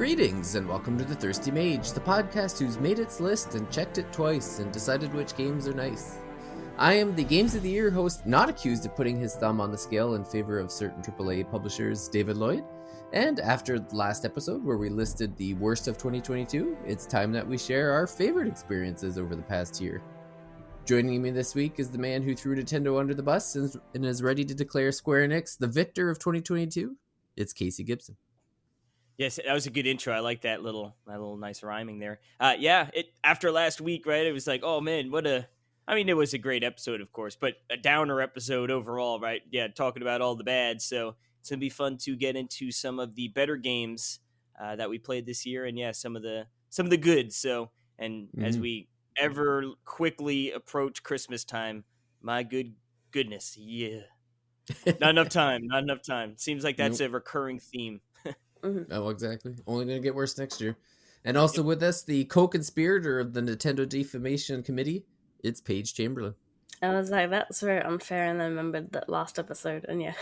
Greetings and welcome to The Thirsty Mage, the podcast who's made its list and checked it twice and decided which games are nice. I am the Games of the Year host, not accused of putting his thumb on the scale in favor of certain AAA publishers, David Lloyd. And after the last episode where we listed the worst of 2022, it's time that we share our favorite experiences over the past year. Joining me this week is the man who threw Nintendo under the bus and is ready to declare Square Enix the victor of 2022. It's Casey Gibson. Yes, that was a good intro. I like that little nice rhyming there. After last week, right? It was like, oh man, it was a great episode, of course, but a downer episode overall, right? Yeah, talking about all the bad. So it's gonna be fun to get into some of the better games that we played this year, and some of the good. So, as we ever quickly approach Christmas time, my goodness, yeah, not enough time. Seems like that's a recurring theme. Oh, exactly. Only going to get worse next year. And also with us, the co-conspirator of the Nintendo Defamation Committee, it's Paige Chamberlain. I was like, that's very unfair, and then remembered that last episode, and yeah.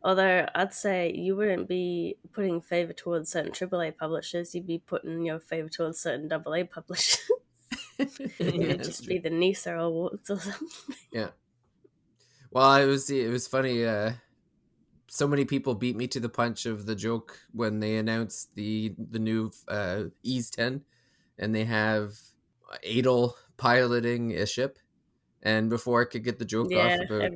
Although I'd say you wouldn't be putting favor towards certain AAA publishers, you'd be putting your favor towards certain AA publishers. It'd just be the NISA awards or something. Yeah. Well, it was funny. So many people beat me to the punch of the joke when they announced the new Ys 10, and they have Adel piloting a ship. And before I could get the joke off about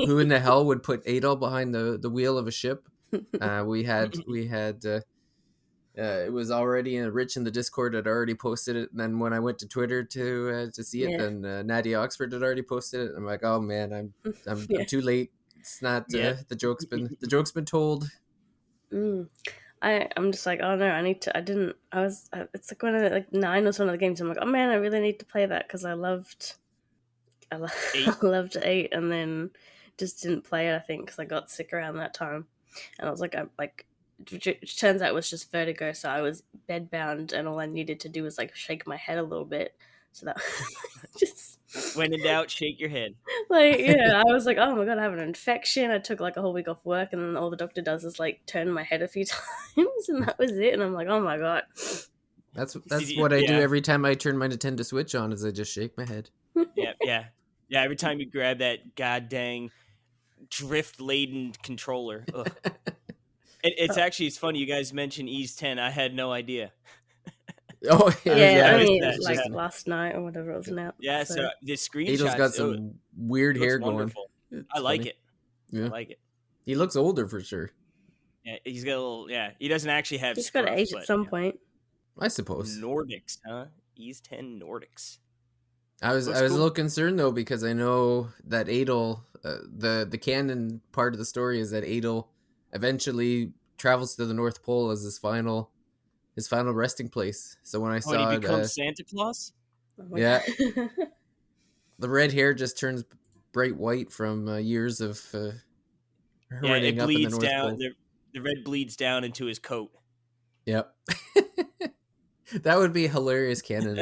who in the hell would put Adel behind the wheel of a ship, we had it was already Rich in the Discord had already posted it. And then when I went to Twitter to see it, then Nadia Oxford had already posted it. I'm like, oh man, I'm too late. It's not the joke's been told. I'm just like, oh no, it's like one of the 9 was one of the games. I'm like, oh man, I really need to play that because I loved 8 and then just didn't play it, I think, because I got sick around that time. And I was like, it turns out it was just vertigo, so I was bedbound and all I needed to do was like shake my head a little bit. So that just... When in doubt, shake your head. I was like, oh my god, I have an infection. I took like a whole week off work, and then all the doctor does is like turn my head a few times, and that was it. And I'm like, oh my god. That's what I do every time I turn my Nintendo Switch on, is I just shake my head. Yeah. Every time you grab that goddamn drift-laden controller. It's funny you guys mentioned Ys 10. I had no idea. Oh last night or whatever it was now. Yeah, so the screenshots. Adel's got some weird hair going. I like it. Yeah. I like it. He looks older for sure. Yeah, he's got a little. Yeah, he doesn't actually have. He's got to age at some point. I suppose. Nordics, huh? Ys 10 Nordics. I was a little concerned though, because I know that Adel, the canon part of the story is that Adel eventually travels to the North Pole as his final resting place. So when I saw he becomes Santa Claus? Yeah. The red hair just turns bright white from years of it bleeds down. The red bleeds down into his coat. Yep. That would be hilarious canon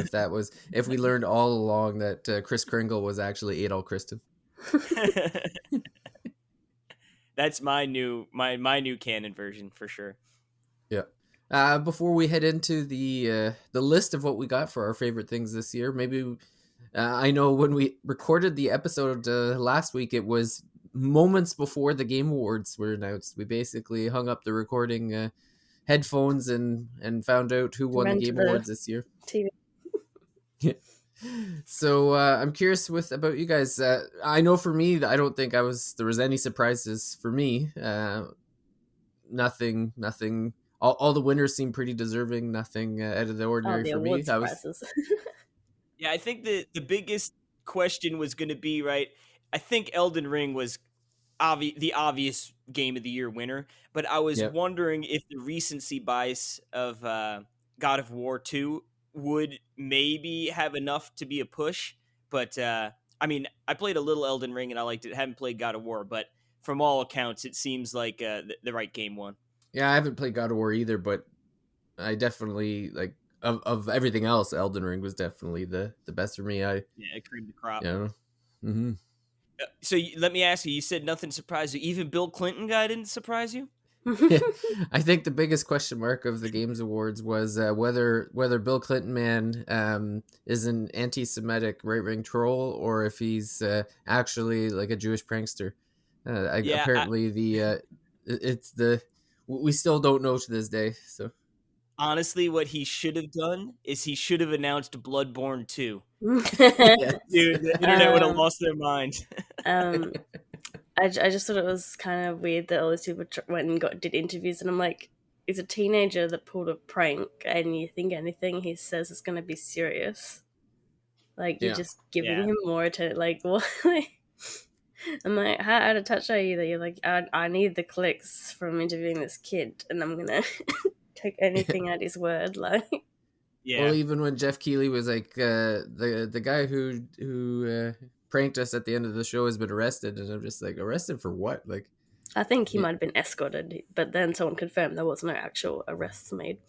if we learned all along that Kris Kringle was actually Adel Christin. That's my new canon version for sure. Yeah. Before we head into the list of what we got for our favorite things this year, maybe I know when we recorded the episode last week, it was moments before the Game Awards were announced. We basically hung up the recording headphones and found out who won the Game Awards this year. TV. Yeah. So I'm curious about you guys. I know for me, I don't think there was any surprises for me. Nothing. All the winners seem pretty deserving. Nothing out of the ordinary for me. Yeah, I think the biggest question was going to be, right, I think Elden Ring was the obvious Game of the Year winner, but I was wondering if the recency bias of God of War 2 would maybe have enough to be a push. But, I played a little Elden Ring and I liked it. Haven't played God of War, but from all accounts, it seems like the right game won. Yeah, I haven't played God of War either, but I definitely, like, of everything else, Elden Ring was definitely the best for me. It creamed the crop. Yeah. Mm-hmm. So let me ask you, you said nothing surprised you. Even Bill Clinton guy didn't surprise you? Yeah, I think the biggest question mark of the Games Awards was whether Bill Clinton man is an anti-Semitic right-wing troll or if he's actually like a Jewish prankster. Yeah, Apparently, it's the we still don't know to this day. So honestly, what he should have done is he should have announced Bloodborne 2. yes. Dude, the internet would have Um, lost their mind. um, I just thought it was kind of weird that all these people went and did interviews, and I'm like, he's a teenager that pulled a prank, and you think anything he says is going to be serious. Like, you're Yeah. just giving Yeah. him more attention. Like, what? I'm like, how out of touch are you that you're like, I need the clicks from interviewing this kid, and I'm going to take anything at his word. Like, Yeah. Well, even when Jeff Keighley was like the guy who pranked us at the end of the show has been arrested, and I'm just like, arrested for what? Like, I think he Yeah. might have been escorted, but then someone confirmed there was no actual arrests made.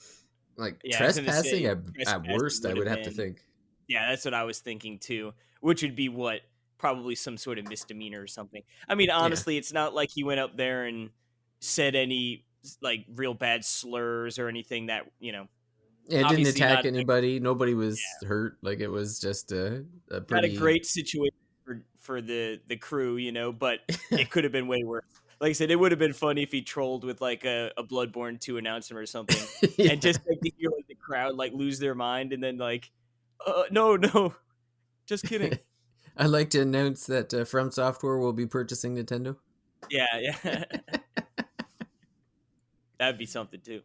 like Yeah, I was gonna say, trespassing at trespassing worst, I would would have have to been- think. Yeah, that's what I was thinking too. Which would be what? Probably some sort of misdemeanor or something. I mean, honestly, it's not like he went up there and said any like real bad slurs or anything that, you know, Yeah, it didn't obviously attack not- anybody. Nobody was hurt. Like, it was just a not pretty a great situation for the crew, you know, but it could have been way worse. Like I said, it would have been funny if he trolled with like a Bloodborne 2 announcement or something. Yeah. And just like to hear like the crowd like lose their mind and then like, no, just kidding. I'd like to announce that From Software will be purchasing Nintendo. Yeah. That'd be something too.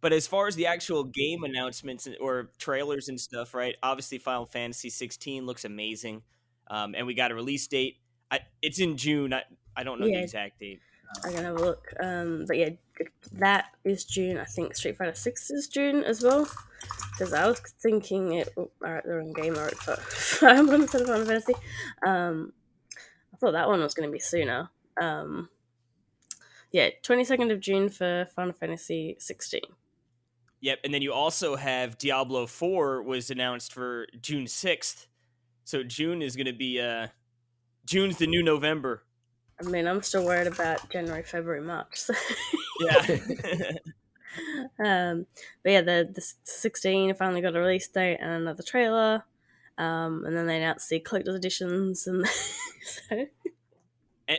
But as far as the actual game announcements or trailers and stuff, right? Obviously, Final Fantasy 16 looks amazing, and we got a release date. It's in June. I don't know the Yeah. exact date. I can have a look. But yeah, that is June. I think Street Fighter 6 is June as well. Because I was thinking it. Alright, the wrong game. Alright, so I'm going to say Final Fantasy. I thought that one was going to be sooner. Yeah, 22nd of June for Final Fantasy 16. Yep, and then you also have Diablo 4 was announced for June 6th. So June is going to be June's the new November. I mean, I'm still worried about January, February, March. So. Yeah. But yeah, the 16 finally got a release date and another trailer. And then they announced the collector's editions, and so.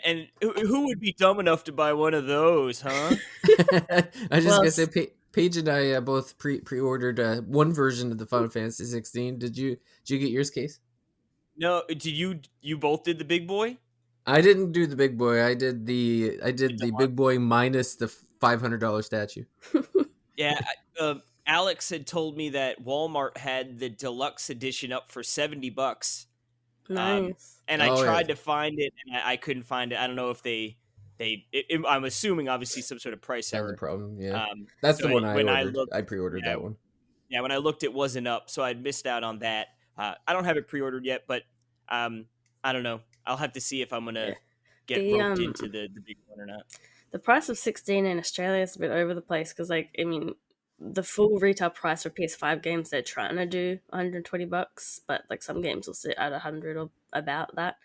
And who would be dumb enough to buy one of those, huh? I was just Well, gonna say, Paige and I both pre-ordered one version of the Final Fantasy 16. Did you get yours, Case? No, did you both did the big boy? I didn't do the big boy. I did the Deluxe. big boy minus the $500 statue. Yeah, Alex had told me that Walmart had the deluxe edition up for $70, Nice. and Oh, I yeah. tried to find it, and I couldn't find it. I don't know if I'm assuming obviously some sort of price That's the error. problem. Yeah, Um, that's so the one I when I ordered. looked- I pre-ordered yeah. that one. Yeah, when I looked, it wasn't up, so I'd missed out on that. I don't have it pre-ordered yet, but I don't know. I'll have to see if I'm gonna Yeah. get The, roped into the big one or not. The price of 16 in Australia is a bit over the place because, like, I mean, the full retail price for PS5 games they're trying to do $120, but like some games will sit at 100 or about that.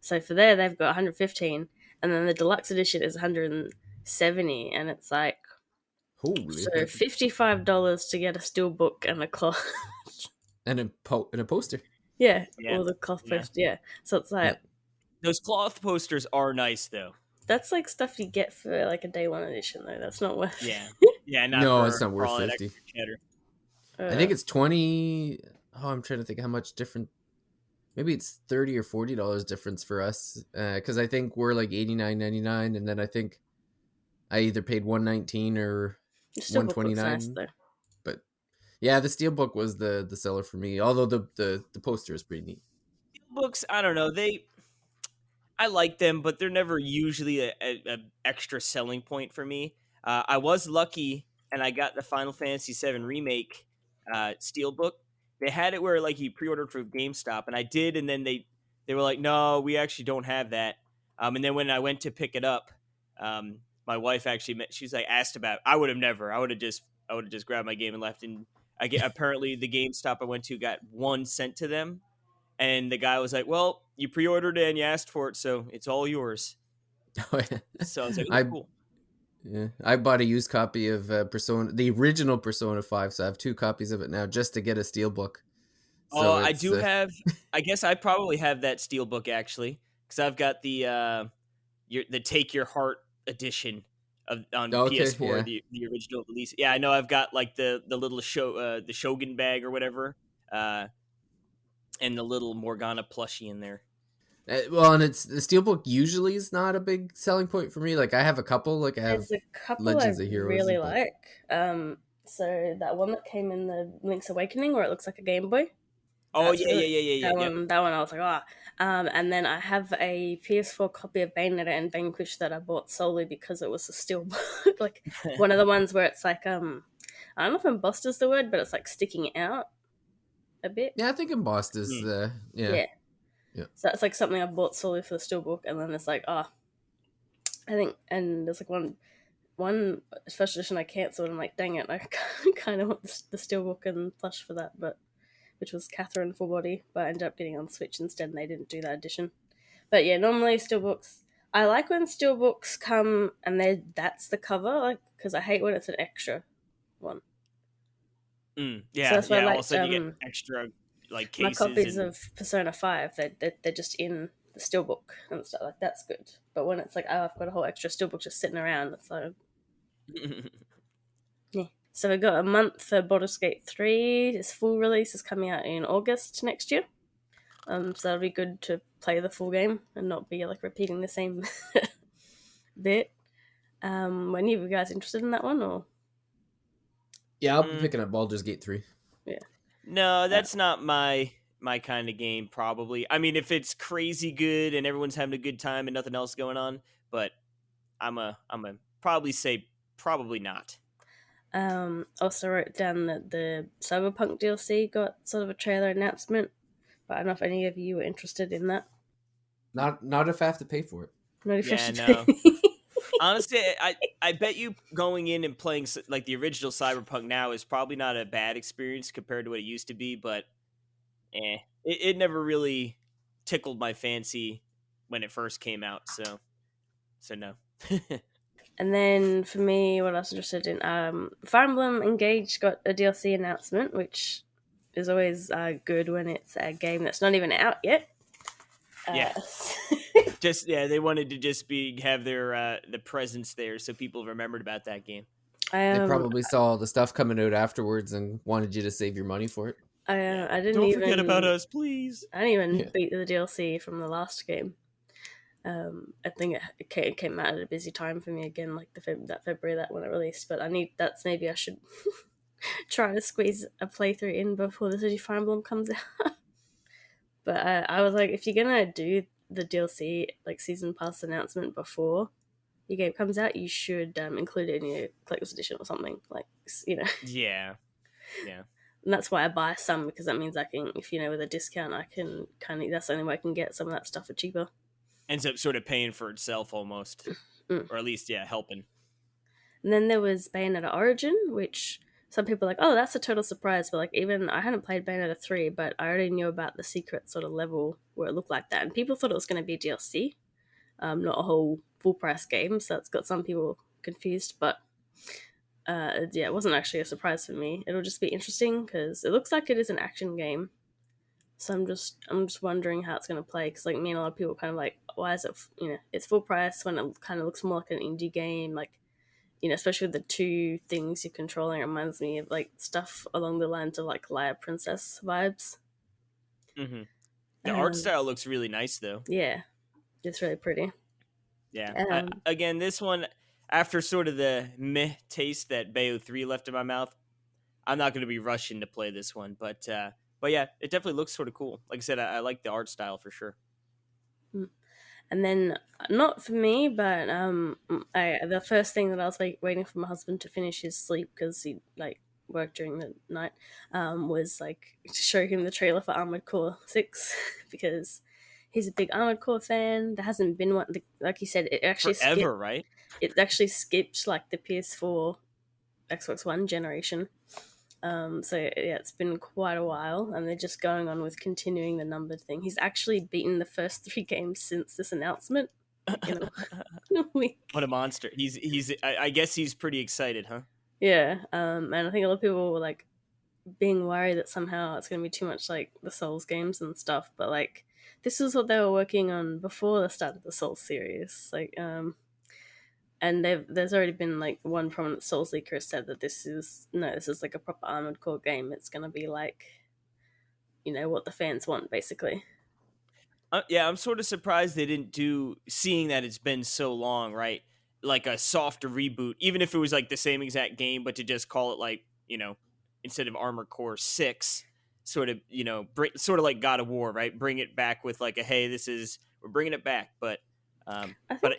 So for there, they've got 115, and then the deluxe edition is 170, and it's like Holy! so $55 to get a steelbook and a cloth. and a poster. Yeah, Yeah. or the cloth Yeah. post. Yeah, so it's like Those cloth posters are nice, though. that's like stuff you get for like a day one edition though. That's not worth. Yeah, yeah. Not No, for it's not worth all that 50. extra cheddar. I think it's 20. Oh, I'm trying to think how much different. Maybe it's $30 or $40 difference for us, because I think we're like $89.99, and then I think I either paid $119 or It still looks nice $129. though. But yeah, the steelbook was the seller for me. Although the poster is pretty neat. Books, I don't know. I like them, but they're never usually a extra selling point for me. I was lucky, and I got the Final Fantasy VII Remake Steelbook. They had it where like you pre-ordered for GameStop, and I did, and then they were like, "No, we actually don't have that." And then when I went to pick it up, my wife actually she's like asked about it. I would have never. I would have just grabbed my game and left. And apparently the GameStop I went to got one sent to them, and the guy was like, "Well, you pre-ordered it and you asked for it, so it's all yours." So I was like, I- "Cool." Yeah, I bought a used copy of Persona, the original Persona 5, so I have 2 copies of it now just to get a steelbook. Oh, So I it's do have. I guess I probably have that steelbook actually, because I've got the Take Your Heart edition on okay, PS4, yeah. the original release. Yeah, I know I've got like the little the Shogun bag or whatever, uh, and the little Morgana plushie in there. Well, and it's the steelbook usually is not a big selling point for me. Like I have a couple, like I have There's a couple I Legends of Heroes, really but like. So that one that came in the Link's Awakening, where it looks like a Game Boy. Oh That's yeah, yeah, really yeah, yeah, yeah. that Yep. one. That one I was like, ah. And then I have a PS4 copy of Bayonetta and Vanquish that I bought solely because it was a steelbook, like one of the ones where it's like I don't know if embossed is the word, but it's like sticking out a bit. yeah, I think embossed is Hmm. yeah. Yeah. Yeah. So that's like something I bought solely for the steelbook, and then there's like I think, and there's like one special edition I cancelled. And I'm like, dang it, I kind of want the steelbook and plush for that, but which was Catherine Full Body, but I ended up getting on Switch instead, and they didn't do that edition. But yeah, normally steelbooks. I like when steelbooks come and that's the cover, like because I hate when it's an extra one. So Yeah, that's why I yeah. All of a liked sudden you get extra like my cases copies and. of Persona 5. They're just in the steelbook and stuff. Like that's good. But when it's like, oh, I've got a whole extra steelbook just sitting around, it's like, yeah. So we got a month for Baldur's Gate 3. Its full release is coming out in August next year. So that'll be good to play the full game and not be like repeating the same bit. Any of you guys interested in that one or? Yeah, I'll be Mm, picking up Baldur's Gate 3. Yeah. no, that's not my kind of game. Probably. I mean, if it's crazy good and everyone's having a good time and nothing else going on, but I'm a probably say probably not. Also wrote down that the Cyberpunk DLC got sort of a trailer announcement, but I don't know if any of you were interested in that. Not if I have to pay for it. Not if Yeah, you no. should. Honestly, I bet you going in and playing like the original Cyberpunk now is probably not a bad experience compared to what it used to be, but it never really tickled my fancy when it first came out, so no. And then for me, what else interested in? Fire Emblem Engage got a DLC announcement, which is always good when it's a game that's not even out yet. Yeah. Just they wanted to just have their the presence there so people remembered about that game. They probably saw the stuff coming out afterwards and wanted you to save your money for it. I didn't Don't even forget about us, please. I didn't even beat the DLC from the last game. I think it came out at a busy time for me again, like that February that when it released. But maybe I should try to squeeze a playthrough in before the City Fire Emblem comes out. But I was like, if you're gonna do the DLC like season pass announcement before your game comes out, you should include it in your collector's edition or something, like Yeah. And that's why I buy some, because that means I can, if with a discount, I can that's the only way I can get some of that stuff for cheaper. Ends up sort of paying for itself almost, or at least helping. And then there was Bayonetta Origin, which some people are like, oh, that's a total surprise. But like, even I hadn't played Bayonetta 3, but I already knew about the secret sort of level where it looked like that, and people thought it was going to be DLC, not a whole full price game. So it's got some people confused, but it wasn't actually a surprise for me. It'll just be interesting because it looks like it is an action game. So I'm just wondering how it's going to play, because like me and a lot of people kind of like, why is it it's full price when it kind of looks more like an indie game, like especially with the two things you're controlling. It reminds me of like stuff along the lines of like Leia Princess vibes. Mm-hmm. The art style looks really nice though. Yeah, it's really pretty. Yeah. Again, this one, after sort of the meh taste that Bayo 3 left in my mouth, I'm not going to be rushing to play this one, but yeah, it definitely looks sort of cool. Like I said, I like the art style for sure. And then, not for me, but the first thing that I was waiting for my husband to finish his sleep, because he like worked during the night, was like to show him the trailer for Armored Core 6 because he's a big Armored Core fan. There hasn't been one, like you said, it actually forever, right? It actually skipped like the PS4, Xbox One generation. So yeah, it's been quite a while, and they're just going on with continuing the numbered thing. He's actually beaten the first 3 games since this announcement, in a week. What a monster! He's. I guess he's pretty excited, huh? Yeah, and I think a lot of people were like being worried that somehow it's going to be too much like the Souls games and stuff, but like this is what they were working on before the start of the Souls series. Like, and there's already been like one prominent Souls leaker has said that this is like a proper Armored Core game. It's going to be like, what the fans want, basically. Yeah, I'm sort of surprised they didn't do, seeing that it's been so long, right? Like a softer reboot, even if it was like the same exact game, but to just call it like, instead of Armored Core 6, sort of, sort of like God of War, right? Bring it back with like a, hey, we're bringing it back. But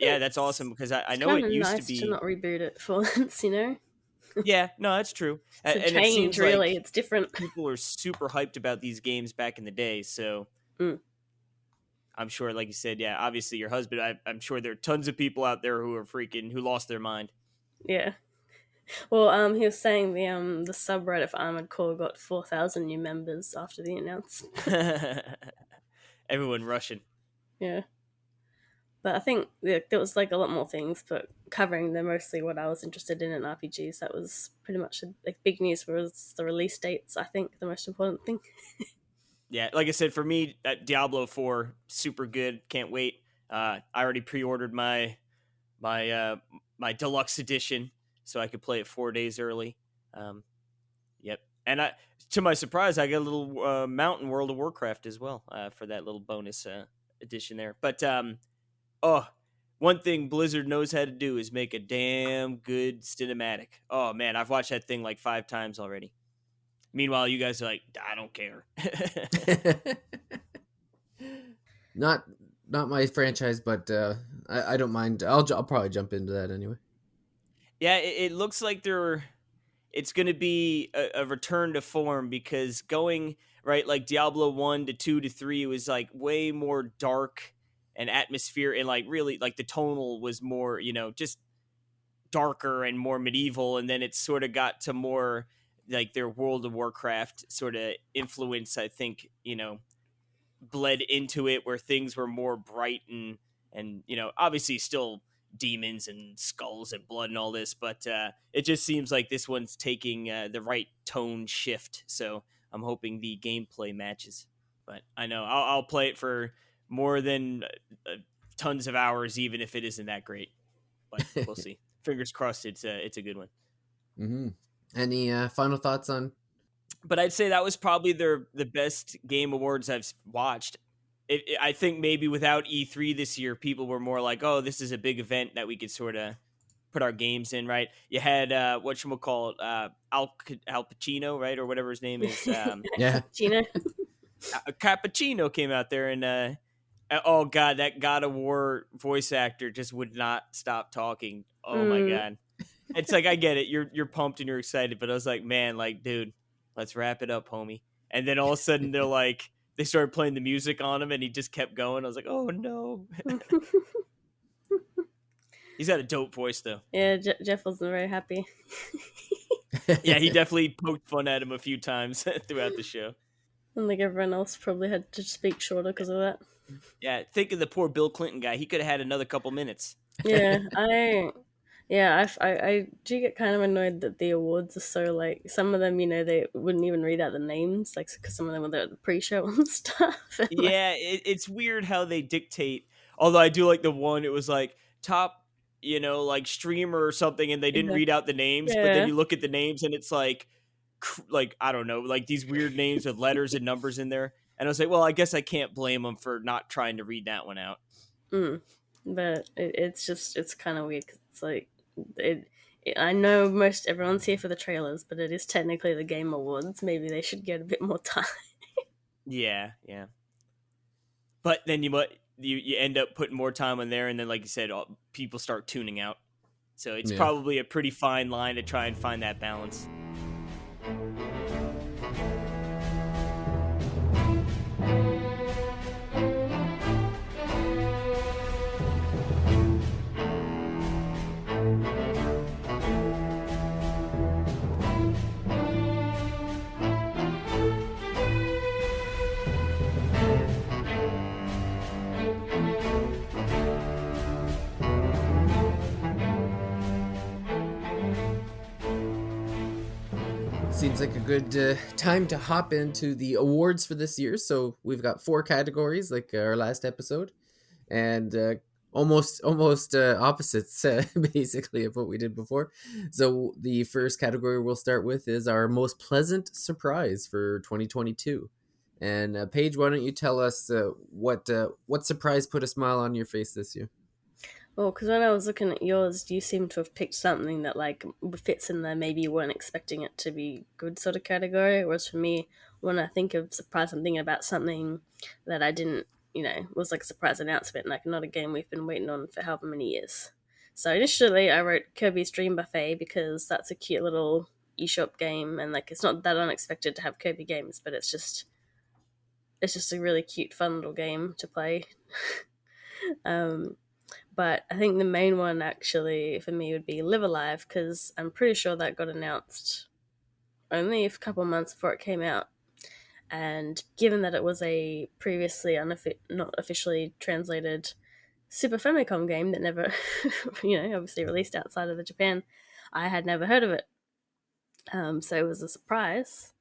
yeah, that's awesome because I know it used to be. To not reboot it for once, Yeah, no, that's true. It's a and change, it seems really. like it's different. people are super hyped about these games back in the day, so. I'm sure, like you said, yeah, obviously your husband, I'm sure there are tons of people out there who lost their mind. Yeah. Well, he was saying the subreddit for Armored Core got 4,000 new members after the announcement. Everyone rushing. Yeah. But I think there was like a lot more things, but covering mostly what I was interested in RPGs. That was pretty much like big news was the release dates, I think, the most important thing. Yeah, like I said, for me, Diablo 4, super good. Can't wait. I already pre-ordered my deluxe edition, so I could play it 4 days early. Yep, and to my surprise, I got a little Mountain World of Warcraft as well for that little bonus edition there. But one thing Blizzard knows how to do is make a damn good cinematic. Oh man, I've watched that thing like 5 times already. Meanwhile, you guys are like, I don't care. Not my franchise, but I don't mind. I'll probably jump into that anyway. Yeah, it looks like it's going to be a return to form because going, right, like Diablo 1 to 2 to 3 was like way more dark and atmosphere and like really like the tonal was more, just darker and more medieval. And then it sort of got to more like their World of Warcraft sort of influence, I think, bled into it where things were more bright and obviously still demons and skulls and blood and all this, but it just seems like this one's taking the right tone shift. So I'm hoping the gameplay matches, but I know I'll play it for more than tons of hours, even if it isn't that great, but we'll see. Fingers crossed. It's a good one. Mm-hmm. Any final thoughts on? But I'd say that was probably the best game awards I've watched. I think maybe without E3 this year, people were more like, oh, this is a big event that we could sort of put our games in, right? You had, whatchamacallit, Al Pacino, right? Or whatever his name is. Yeah. Cappuccino came out there and, oh, God, that God of War voice actor just would not stop talking. Oh, my God. It's like, I get it. You're pumped and you're excited, but I was like, man, like, dude, let's wrap it up, homie. And then all of a sudden they're like, they started playing the music on him and he just kept going. I was like, oh no. He's got a dope voice though. Yeah, Jeff wasn't very happy. Yeah, he definitely poked fun at him a few times throughout the show. And like everyone else probably had to speak shorter because of that. Yeah, think of the poor Bill Clinton guy. He could have had another couple minutes. Yeah, I do get kind of annoyed that the awards are so like some of them, they wouldn't even read out the names, like because some of them were there at the pre-show and stuff. And yeah, it's weird how they dictate. Although I do like the one, it was like top, like streamer or something, and they didn't read out the names, but then you look at the names and it's like I don't know, like these weird names with letters and numbers in there, and I was like, well, I guess I can't blame them for not trying to read that one out. But it's kind of weird because it's like. I know most everyone's here for the trailers, but it is technically the Game Awards. Maybe they should get a bit more time. Yeah. But then you end up putting more time on there, and then, like you said, people start tuning out. So it's probably a pretty fine line to try and find that balance. seems like a good time to hop into the awards for this year. So we've got 4 categories, like our last episode, and almost opposites, basically, of what we did before. So the first category we'll start with is our most pleasant surprise for 2022. And Paige, why don't you tell us what surprise put a smile on your face this year? Well, because when I was looking at yours, you seem to have picked something that like fits in there. Maybe you weren't expecting it to be good sort of category. Whereas for me, when I think of surprise, I'm thinking about something that I didn't, was like a surprise announcement, like not a game we've been waiting on for however many years. So initially, I wrote Kirby's Dream Buffet because that's a cute little eShop game, and like it's not that unexpected to have Kirby games, but it's just a really cute, fun little game to play. But I think the main one actually for me would be Live Alive, because I'm pretty sure that got announced only a couple months before it came out. And given that it was a previously not officially translated Super Famicom game that never, obviously released outside of Japan, I had never heard of it. So it was a surprise.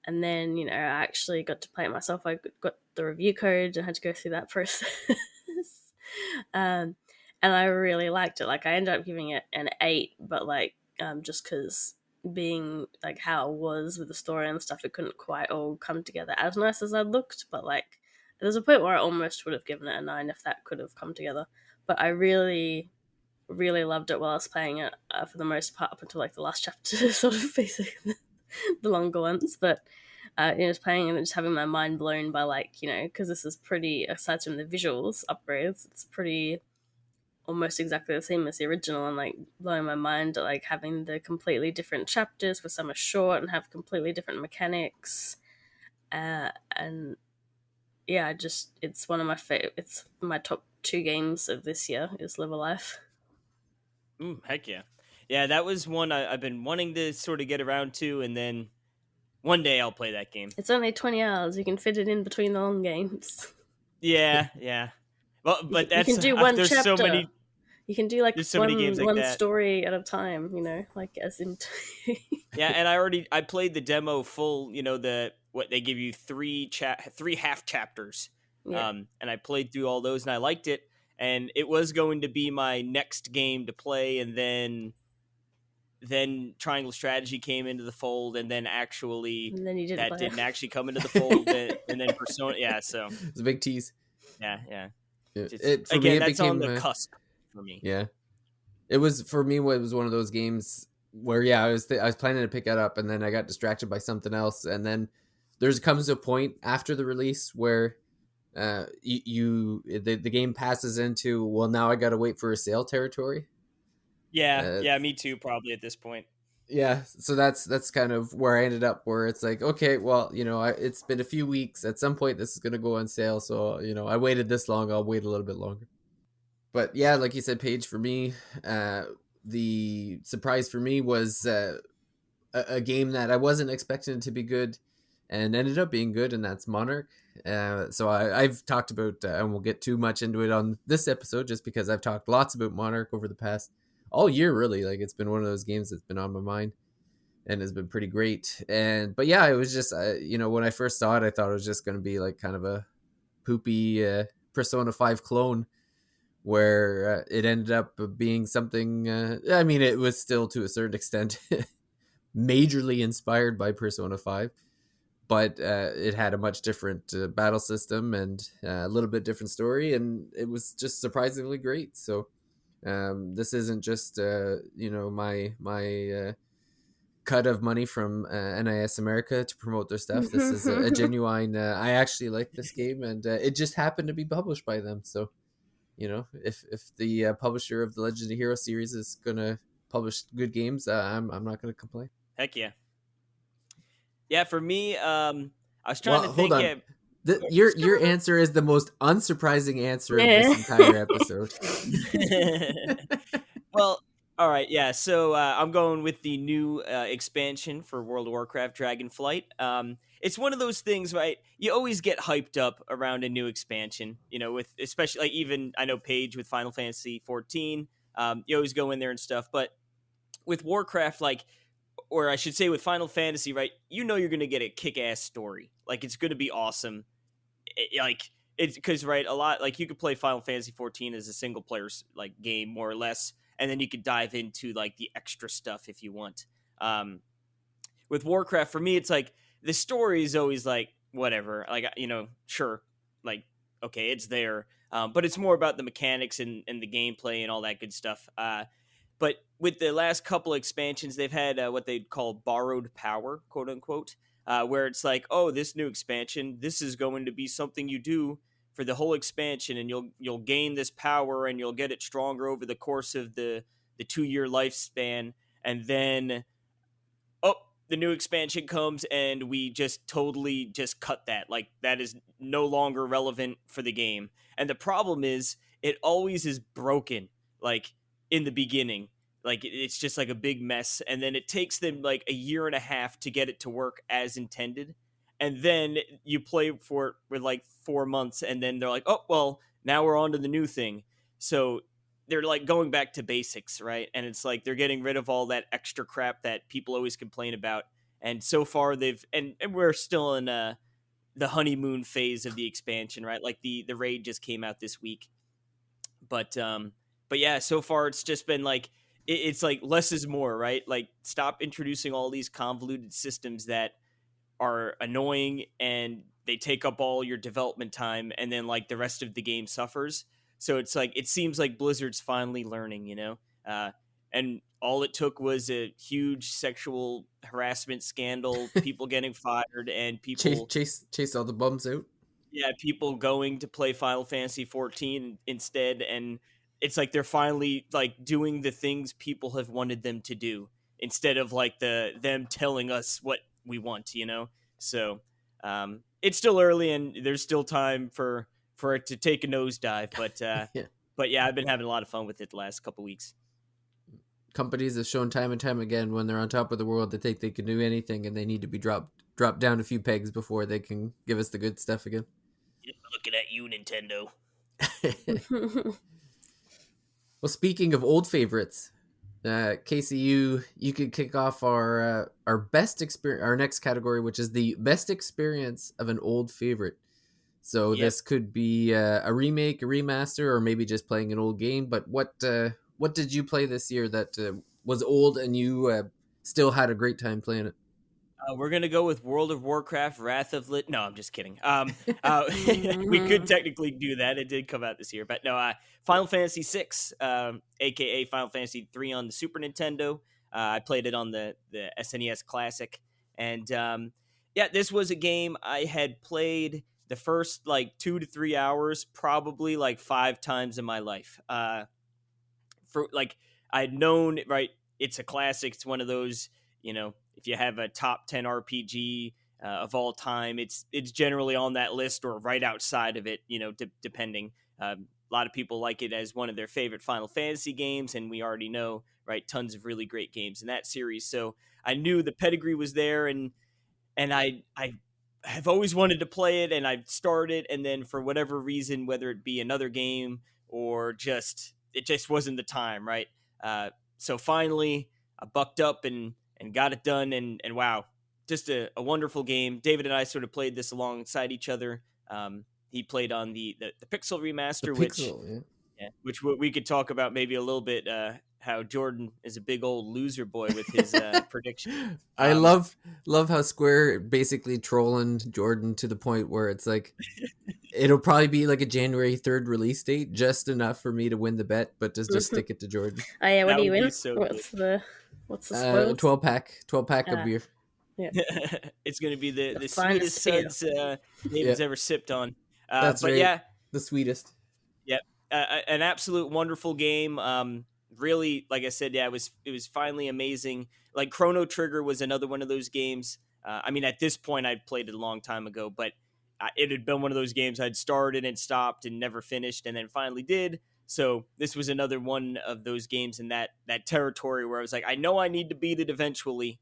And then, I actually got to play it myself. I got the review code and had to go through that process. And I really liked it. Like, I ended up giving it an 8, but just because being like how it was with the story and stuff, it couldn't quite all come together as nice as I'd looked. But like, there's a point where I almost would have given it a 9 if that could have come together. But I really, really loved it while I was playing it for the most part up until like the last chapter, sort of basically the longer ones. But just playing and just having my mind blown by because this is pretty, aside from the visuals upgrades, it's pretty almost exactly the same as the original, and like blowing my mind at like having the completely different chapters, where some are short and have completely different mechanics, and yeah, it's one of my favorite. It's my top 2 games of this year is Live Alive. Heck yeah, that was one I've been wanting to sort of get around to, and then one day I'll play that game. It's only 20 hours. You can fit it in between the long games. Yeah. Well, but you can do one there's chapter. so many. You can do like so many games like one that. story at a time, like as in. Yeah, and I played the demo full. What they give you 3 half chapters. Yeah. And I played through all those and I liked it. And it was going to be my next game to play, and then Triangle Strategy came into the fold, and then actually and then you didn't actually come into the fold, and then Persona. Yeah, so it's a big tease. Yeah. That's became, on the cusp for me. Yeah, it was for me. It was one of those games where I was planning to pick it up, and then I got distracted by something else, and then comes a point after the release where the game passes into, well, now I got to wait for a sale territory. Yeah, me too, probably at this point. Yeah, so that's kind of where I ended up, where it's like, okay, well, it's been a few weeks. At some point, this is going to go on sale, so I waited this long. I'll wait a little bit longer. But yeah, like you said, Paige, for me, the surprise for me was a game that I wasn't expecting to be good, and ended up being good, and that's Monarch. So I've talked about, and we'll get too much into it on this episode, just because I've talked lots about Monarch over the past all year, really. Like, it's been one of those games that's been on my mind and has been pretty great. But yeah, it was just, when I first saw it, I thought it was just going to be like kind of a poopy Persona 5 clone, where it ended up being something, it was still to a certain extent majorly inspired by Persona 5, but it had a much different battle system and a little bit different story, and it was just surprisingly great. So this isn't just my cut of money from NIS America to promote their stuff. This is a genuine, I actually like this game, and it just happened to be published by them. So if the publisher of the Legend of Heroes series is gonna publish good games, I'm not gonna complain. Heck yeah. Yeah, for me, I was trying to think. Hold on. Your answer is the most unsurprising answer of this entire episode. Well, all right, yeah. So I'm going with the new expansion for World of Warcraft, Dragonflight. It's one of those things, right? You always get hyped up around a new expansion, with especially like, even I know Paige with Final Fantasy 14. You always go in there and stuff, but with Warcraft, like, or I should say with Final Fantasy, right? You know you're gonna get a kick-ass story. Like it's gonna be awesome. Like it's because right, a lot like you could play Final Fantasy 14 as a single player like game more or less, and then you could dive into like the extra stuff if you want. With Warcraft, for me, it's like the story is always like whatever, like sure, like okay, it's there, but it's more about the mechanics and the gameplay and all that good stuff. But with the last couple expansions, they've had what they call borrowed power, quote unquote, where it's like, oh, this new expansion, this is going to be something you do for the whole expansion, and you'll gain this power and you'll get it stronger over the course of the 2-year lifespan, and then oh, the new expansion comes and we just totally just cut that. Like that is no longer relevant for the game. And the problem is it always is broken. Like in the beginning, like it's just like a big mess, and then it takes them like a year and a half to get it to work as intended, and then you play for it for like 4 months, and then they're like, oh well, now we're on to the new thing. So they're like going back to basics, right? And it's like they're getting rid of all that extra crap that people always complain about, and so far they've and we're still in the honeymoon phase of the expansion, right? Like the raid just came out this week, but yeah, so far it's just been like it's like less is more, right? Like stop introducing all these convoluted systems that are annoying and they take up all your development time, and then like the rest of the game suffers. So it's like it seems like Blizzard's finally learning, and all it took was a huge sexual harassment scandal, people getting fired, and people chase all the bums out. yeah, people going to play Final Fantasy 14 instead, and it's like they're finally like doing the things people have wanted them to do instead of like them telling us what we want, So it's still early and there's still time for it to take a nosedive, but but yeah, I've been having a lot of fun with it the last couple weeks. Companies have shown time and time again when they're on top of the world, they think they can do anything, and they need to be dropped down a few pegs before they can give us the good stuff again. Looking at you, Nintendo. Well, speaking of old favorites, Casey, you could kick off our best experience, our next category, which is the best experience of an old favorite. So This could be a remake, a remaster, or maybe just playing an old game. But what did you play this year that was old and you still had a great time playing it? We're gonna go with World of Warcraft: Wrath of Lich. No, I'm just kidding. We could technically do that. It did come out this year, but no. Final Fantasy VI, aka Final Fantasy 3 on the Super Nintendo. I played it on the SNES Classic, and this was a game I had played the first like 2 to 3 hours, probably like 5 times in my life. For like I'd known, right? It's a classic. It's one of those, if you have a top 10 RPG of all time, it's generally on that list or right outside of it, depending. A lot of people like it as one of their favorite Final Fantasy games, and we already know, right, tons of really great games in that series. So I knew the pedigree was there, and I have always wanted to play it, and I've started, and then for whatever reason, whether it be another game or it just wasn't the time, right? So finally, I bucked up and got it done, and wow, just a wonderful game. David and I sort of played this alongside each other. He played on the Pixel remaster, which we could talk about maybe a little bit. How Jordan is a big old loser boy with his prediction. I love how Square basically trolling Jordan to the point where it's like it'll probably be like a January 3rd release date, just enough for me to win the bet, but just stick it to Jordan. Oh yeah, what do you win? What's the spoils? 12 pack of beer. Yeah. It's going to be the sweetest suds David's ever sipped on. That's but right. Yeah, the sweetest. Yep, an absolute wonderful game. Really, like I said, it was finally amazing. Like Chrono Trigger was another one of those games. I mean, at this point, I'd played it a long time ago, but it had been one of those games I'd started and stopped and never finished, and then finally did. So this was another one of those games in that territory where I was like, I know I need to beat it eventually,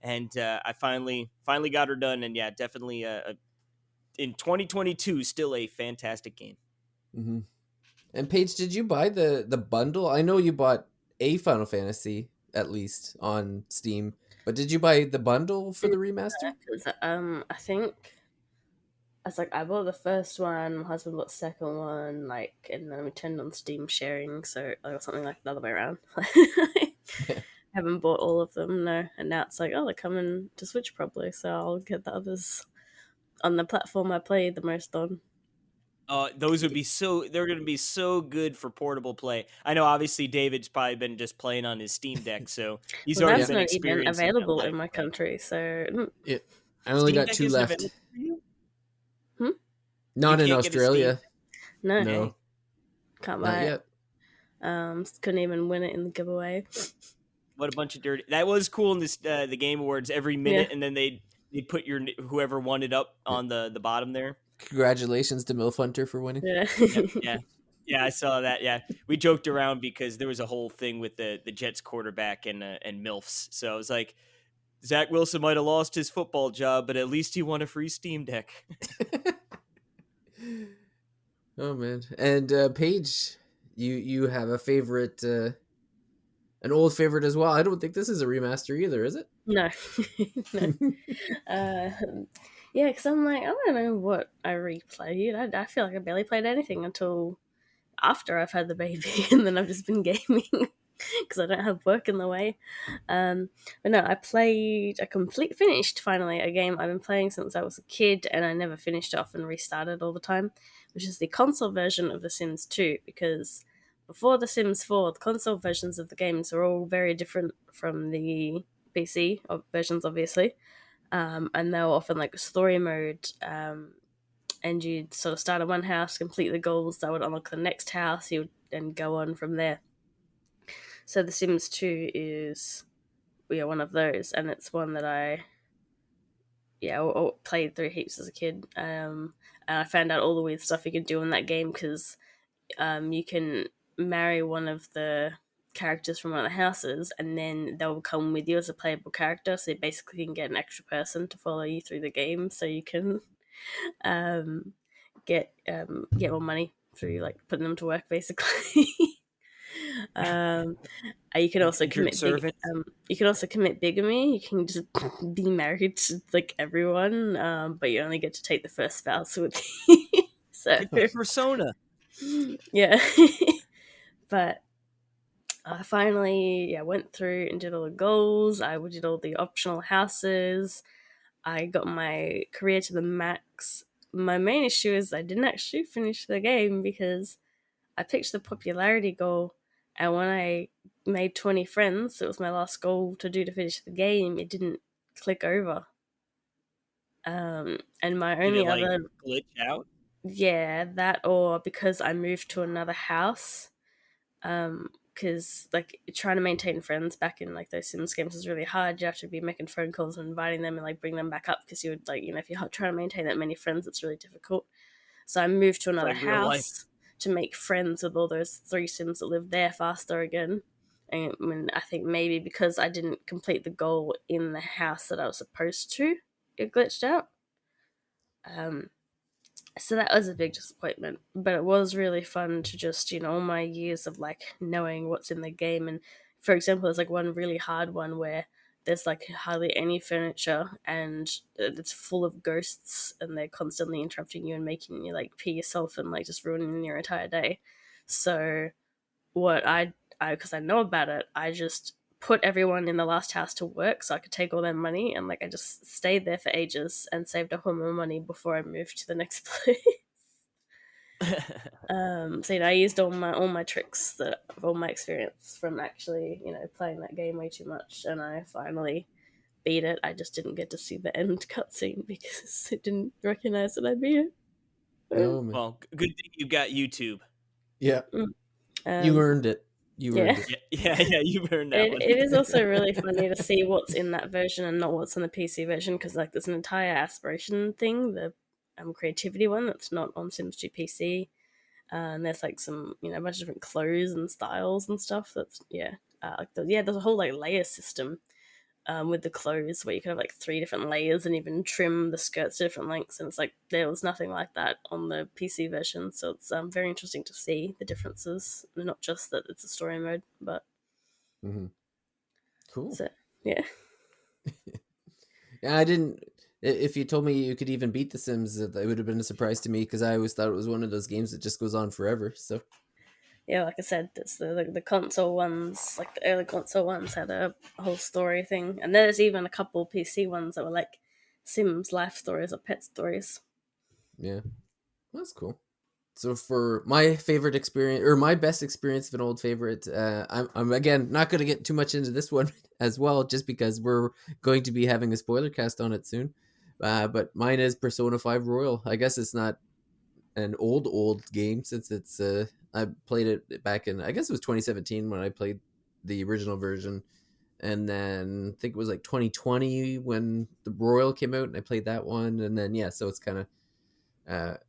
and I finally got her done. And yeah, definitely in 2022, still a fantastic game. Mm-hmm. And Paige, did you buy the bundle? I know you bought a Final Fantasy at least on Steam, But did you buy the bundle for the remaster? 'Cause, I think I was like, I bought the first one, my husband bought the second one, like, and then we turned on Steam sharing, so or something like the other way around. Yeah. Haven't bought all of them, no. And now it's like, oh, they're coming to Switch probably, so I'll get the others on the platform I play the most on. Those would be they're going to be so good for portable play. I know obviously David's probably been just playing on his Steam Deck, so he's Well, already that's been not even experiencing that available life, in my but country, so I only Steam got Deck 2 isn't left. available for you? Not You in can't get a Steam Australia. Deck? no, No, can't not buy it. yet. Couldn't even win it in the giveaway. What a bunch of dirty. That was cool in this the Game Awards every minute, Yeah. and then they put your whoever won it up on the bottom there. Congratulations to MILF Hunter for winning. Yeah. Yep, yeah, I saw that. Yeah, we joked around because there was a whole thing with the Jets quarterback and MILFs. So I was like, Zach Wilson might have lost his football job, but at least he won a free Steam Deck. Oh man. And Paige, you have a favorite, an old favorite as well. I don't think this is a remaster either, is it? No. No. Yeah, because I'm like, I don't know what I replayed. I feel like I barely played anything until after I've had the baby, and then I've just been gaming because I don't have work in the way. But no, I finished finally a game I've been playing since I was a kid, and I never finished off and restarted all the time, which is the console version of The Sims 2, because before The Sims 4, the console versions of the games are all very different from the PC versions, obviously. And they were often like story mode, and you'd sort of start at one house, complete the goals, that would unlock the next house, you would then go on from there. So The Sims 2 is one of those, and it's one that I played through heaps as a kid. And I found out all the weird stuff you can do in that game because you can marry one of the characters from one of the houses, and then they'll come with you as a playable character. So you basically can get an extra person to follow you through the game, so you can get more money through like putting them to work, basically. You can also you can also commit bigamy. You can just be married to like everyone, but you only get to take the first spouse with you. So Persona. yeah. But I finally went through and did all the goals. I did all the optional houses. I got my career to the max. My main issue is I didn't actually finish the game because I picked the popularity goal, and when I made 20 friends, it was my last goal to do to finish the game, it didn't click over. And my Did only it like other glitch out? that, or because I moved to another house, because like trying to maintain friends back in like those Sims games is really hard. You have to be making phone calls and inviting them and like bring them back up, because you would like, if you're trying to maintain that many friends, it's really difficult. So I moved to another like real life. house to make friends with all those 3 Sims that lived there faster again. And I think maybe because I didn't complete the goal in the house that I was supposed to, it glitched out. So that was a big disappointment, but it was really fun to just, all my years of like knowing what's in the game. And for example, there's like one really hard one where there's like hardly any furniture, and it's full of ghosts, and they're constantly interrupting you and making you like pee yourself and like just ruining your entire day. So what I because I know about it, I just put everyone in the last house to work so I could take all their money, and like I just stayed there for ages and saved up all my money before I moved to the next place. So I used all my tricks that of all my experience from actually playing that game way too much, and I finally beat it. I just didn't get to see the end cutscene because it didn't recognize that I beat it. Oh, man. Well, good thing you got YouTube. Yeah. You earned it. Yeah, you earned that one. It is also really funny to see what's in that version and not what's in the PC version, because like there's an entire aspiration thing, the creativity one that's not on Sims 2 PC, and there's like some a bunch of different clothes and styles and stuff. That's there's a whole like layer system with the clothes where you can have like 3 different layers and even trim the skirts to different lengths, and it's like there was nothing like that on the PC version. So it's very interesting to see the differences, not just that it's a story mode, but Cool. so yeah. Yeah, I didn't. If you told me you could even beat The Sims, it would have been a surprise to me because I always thought it was one of those games that just goes on forever. So Yeah, like I said, it's the console ones, like the early console ones had a whole story thing, and there's even a couple PC ones that were like Sims life stories or pet stories. yeah, that's cool. So for my favorite experience or my best experience of an old favorite, I'm again not going to get too much into this one as well, just because we're going to be having a spoiler cast on it soon. But mine is Persona 5 Royal. I guess it's not an old game since it's I played it back in, I guess it was 2017 when I played the original version, and then I think it was like 2020 when the Royal came out and I played that one, and then yeah, so it's kind of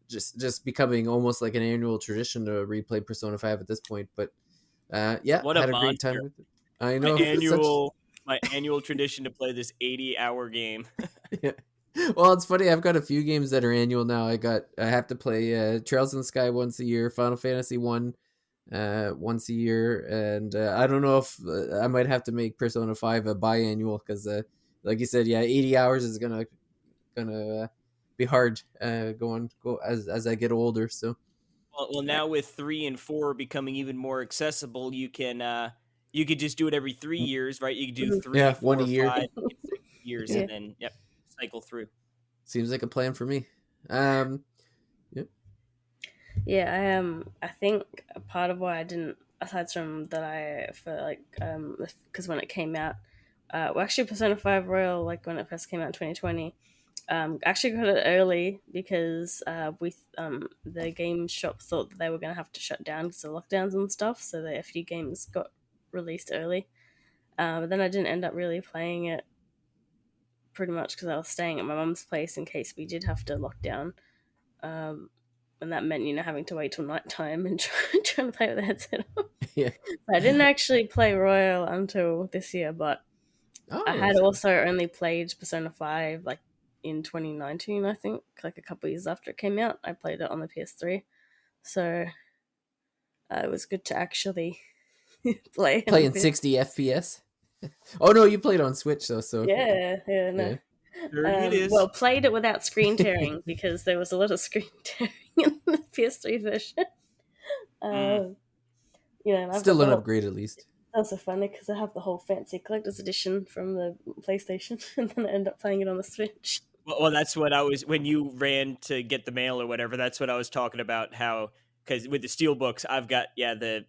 just becoming almost like an annual tradition to replay Persona 5 at this point. But yeah, What a had a great time monster! with it. I My know. annual tradition to play this 80-hour game. Yeah. Well, it's funny. I've got a few games that are annual now. I have to play Trails in the Sky once a year, Final Fantasy 1 once a year, and I don't know if I might have to make Persona 5 a biannual because like you said, yeah, 80 hours is gonna be hard go as I get older. So Well, now with 3 and 4 becoming even more accessible, you could just do it every 3 years, right? You could do Mhm. 3, yeah, one a 4, year 5, 6 years, yeah, Yeah, and then yep, cycle through. seems like a plan for me. Yep. yeah. I think a part of why I didn't, aside from that, I for like because when it came out, well, actually, Persona 5 Royal, like when it first came out in 2020. Actually got it early because we the game shop thought that they were going to have to shut down because of lockdowns and stuff, so that a few games got released early. But then I didn't end up really playing it pretty much because I was staying at my mum's place in case we did have to lock down. Um, and that meant, having to wait till night time and trying to play with the headset on. Yeah. I didn't actually play Royal until this year, but I Oh, had that's cool. also only played Persona 5 like in 2019, I think, like a couple years after it came out. I played it on the PS3. So it was good to actually play on the Playing PS3. 60 FPS. Oh no, you played on Switch though, so Yeah, no. yeah. There it is. Well, played it without screen tearing because there was a lot of screen tearing in the PS3 version. Mm. Um, and I've got Still the an whole. upgrade at least. That's so funny because I have the whole fancy collector's edition from the PlayStation, and then I end up playing it on the Switch. Well, that's what I was when you ran to get the mail or whatever. That's what I was talking about. How because with the steelbooks, I've got the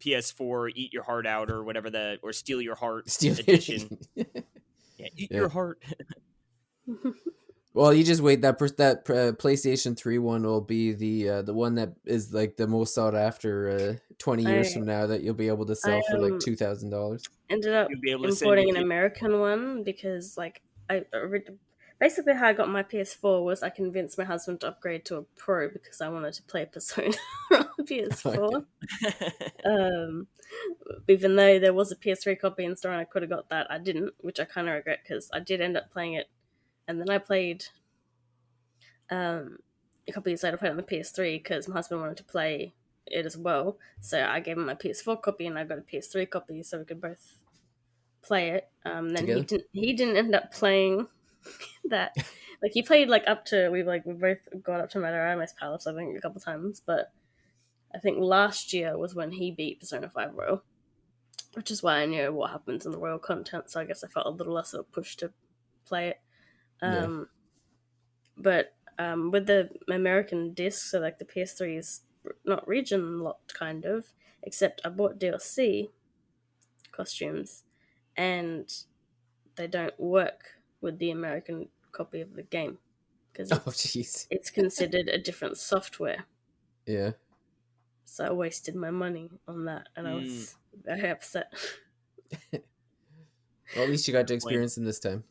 PS4 Eat Your Heart Out or whatever or Steal Your Heart Still edition. Yeah, Eat yeah. Your Heart. Well, you just wait. That PlayStation 3 one will be the one that is like the most sought after 20 years I from now that you'll be able to I sell for like $2,000. ended up You'll be able to send your importing an kid. American one because like basically how I got my PS4 was I convinced my husband to upgrade to a Pro because I wanted to play Persona on the PS4. Um, even though there was a PS3 copy in store and I could have got that, I didn't, which I kind of regret because I did end up playing it, and then I played a couple years later. I played it on the PS3 because my husband wanted to play it as well. So I gave him my PS4 copy and I got a PS3 copy so we could both play it. Then he Together. didn't end up playing that. Like he played like up to we both got up to Madaramas Palace I think a couple times, but I think last year was when he beat Persona 5 Royal, which is why I knew what happens in the Royal content. So I guess I felt a little less of a push to play it. Yeah. But with the American disc, so like the PS3 is not region locked, kind of, except I bought DLC costumes and they don't work with the American copy of the game because Oh jeez. it's considered a different software. Yeah. So I wasted my money on that and I was very upset. Well, at least you got to Point. experience them this time.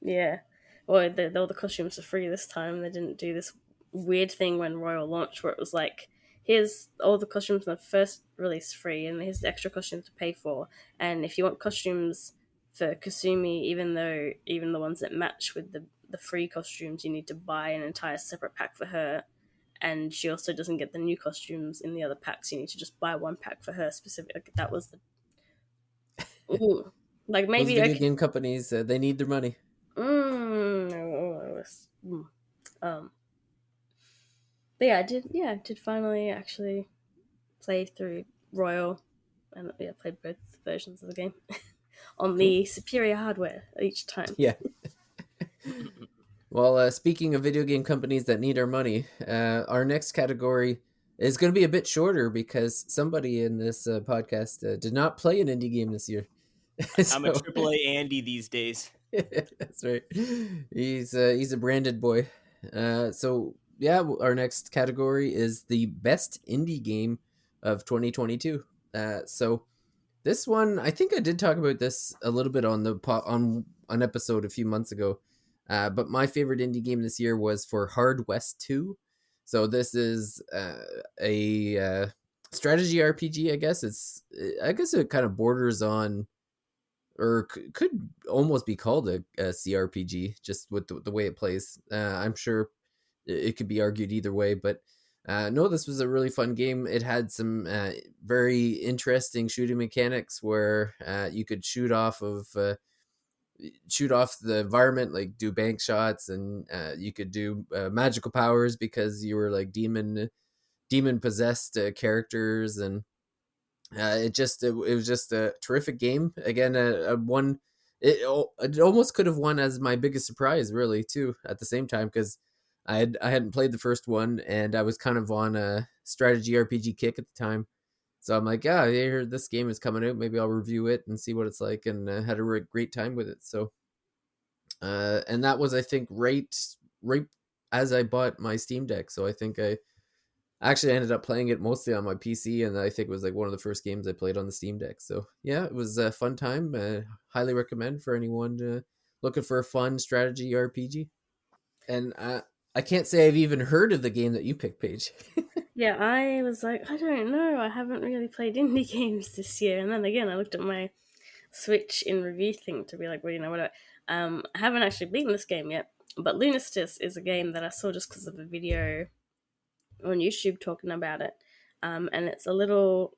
Yeah. Well, all the costumes are free this time. They didn't do this weird thing when Royal launched where it was like, here's all the costumes in the first release free, and here's the extra costumes to pay for. And if you want costumes for Kasumi, even the ones that match with the free costumes, you need to buy an entire separate pack for her. And she also doesn't get the new costumes in the other packs. You need to just buy one pack for her specific. Like, that was the. Ooh. Like Those maybe video okay. game companies, they need their money. Um, but yeah, I did finally actually play through Royal, and yeah, played both versions of the game on Cool. the superior hardware each time. Yeah. Well, speaking of video game companies that need our money, our next category is going to be a bit shorter because somebody in this podcast did not play an indie game this year. I'm a So AAA Andy these days. that's right. He's a branded boy. So yeah, our next category is the best indie game of 2022. So this one, I think I did talk about this a little bit on the on an episode a few months ago. But my favorite indie game this year was for Hard West 2. So this is a strategy RPG. I guess it kind of borders on, or could almost be called a CRPG, just with the way it plays. I'm sure it could be argued either way, but no, this was a really fun game. It had some very interesting shooting mechanics where you could shoot off the environment, like do bank shots, and you could do magical powers because you were like demon possessed characters, and it was just a terrific game. Again, a one. It almost could have won as my biggest surprise, really, too. At the same time, because I hadn't played the first one, and I was kind of on a strategy RPG kick at the time. So I'm like, yeah, here this game is coming out. Maybe I'll review it and see what it's like, and had a great time with it. So, and that was, I think, right as I bought my Steam Deck. So I think I actually ended up playing it mostly on my PC, and I think it was like one of the first games I played on the Steam Deck. So yeah, it was a fun time. Highly recommend for anyone looking for a fun strategy RPG. And I can't say I've even heard of the game that you picked, Paige. Yeah, I was like, I don't know, I haven't really played indie games this year. And then again, I looked at my Switch in review thing to be like, well, you know what? I haven't actually beaten this game yet, but Lunistis is a game that I saw just because of a video on YouTube talking about it. And it's a little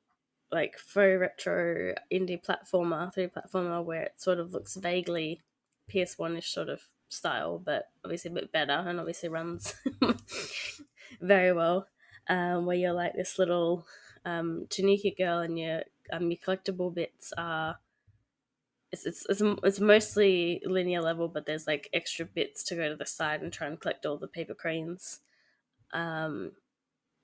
like faux retro indie platformer, 3D platformer, where it sort of looks vaguely PS1-ish sort of style, but obviously a bit better, and obviously runs very well. Where you're like this little Tanuki girl, and your collectible bits are it's mostly linear level, but there's like extra bits to go to the side and try and collect all the paper cranes. Um,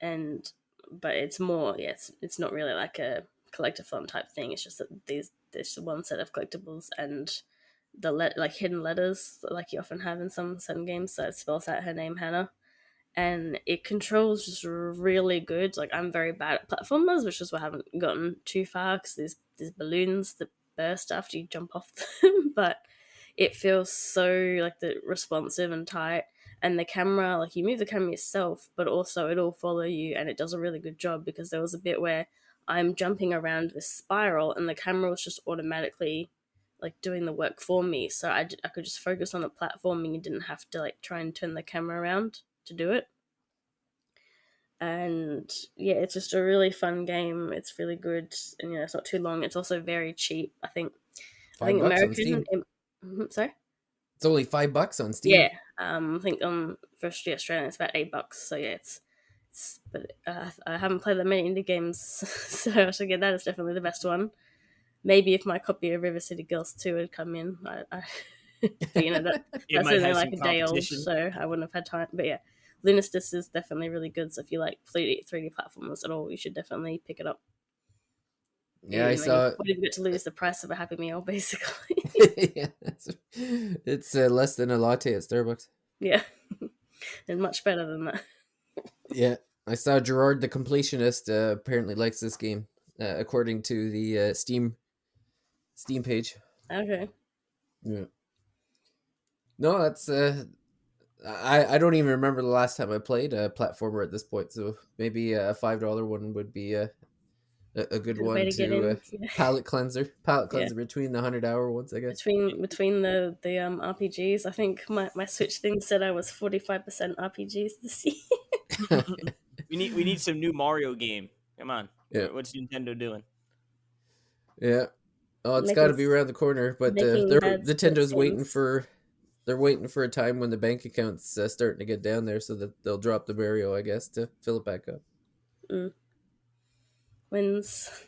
and but it's more, yeah, it's not really like a collectathon type thing. It's just that there's one set of collectibles and like hidden letters like you often have in some certain games. So it spells out her name, Hannah, and it controls just really good. Like I'm very bad at platformers, which is why I haven't gotten too far because there's balloons that burst after you jump off them, but it feels so like the responsive and tight, and the camera, like you move the camera yourself, but also it'll follow you, and it does a really good job because there was a bit where I'm jumping around this spiral and the camera was just automatically like doing the work for me, so I could just focus on the platforming and didn't have to like try and turn the camera around to do it. And yeah, it's just a really fun game. It's really good, and it's not too long. It's also very cheap. I think $5 on American. Steam. Sorry. It's only $5 on Steam. Yeah, I think for Australia it's about $8. So yeah, it's but I haven't played that many indie games, so I should get that. Is definitely the best one. Maybe if my copy of River City Girls 2 had come in, but that's only like a day old, so I wouldn't have had time. But yeah, Lunistis is definitely really good. So if you like 3D platformers at all, you should definitely pick it up. Yeah, I saw. You get to lose the price of a Happy Meal, basically. Yeah, it's less than a latte at Starbucks. Yeah, and much better than that. Yeah, I saw Gerard the Completionist apparently likes this game, according to the Steam page. Okay. Yeah. No, that's I don't even remember the last time I played a platformer at this point. So maybe a $5 one would be a good one to palate cleanser between the 100-hour ones, I guess. Between the RPGs, I think my Switch thing said I was 45% RPGs this year. we need some new Mario game. Come on. Yeah. What's Nintendo doing? Yeah. Oh, it's got to making be around the corner, but making bad sports Nintendo's waiting games. for a time when the bank account's starting to get down there, so that they'll drop the Mario, I guess, to fill it back up. Mm.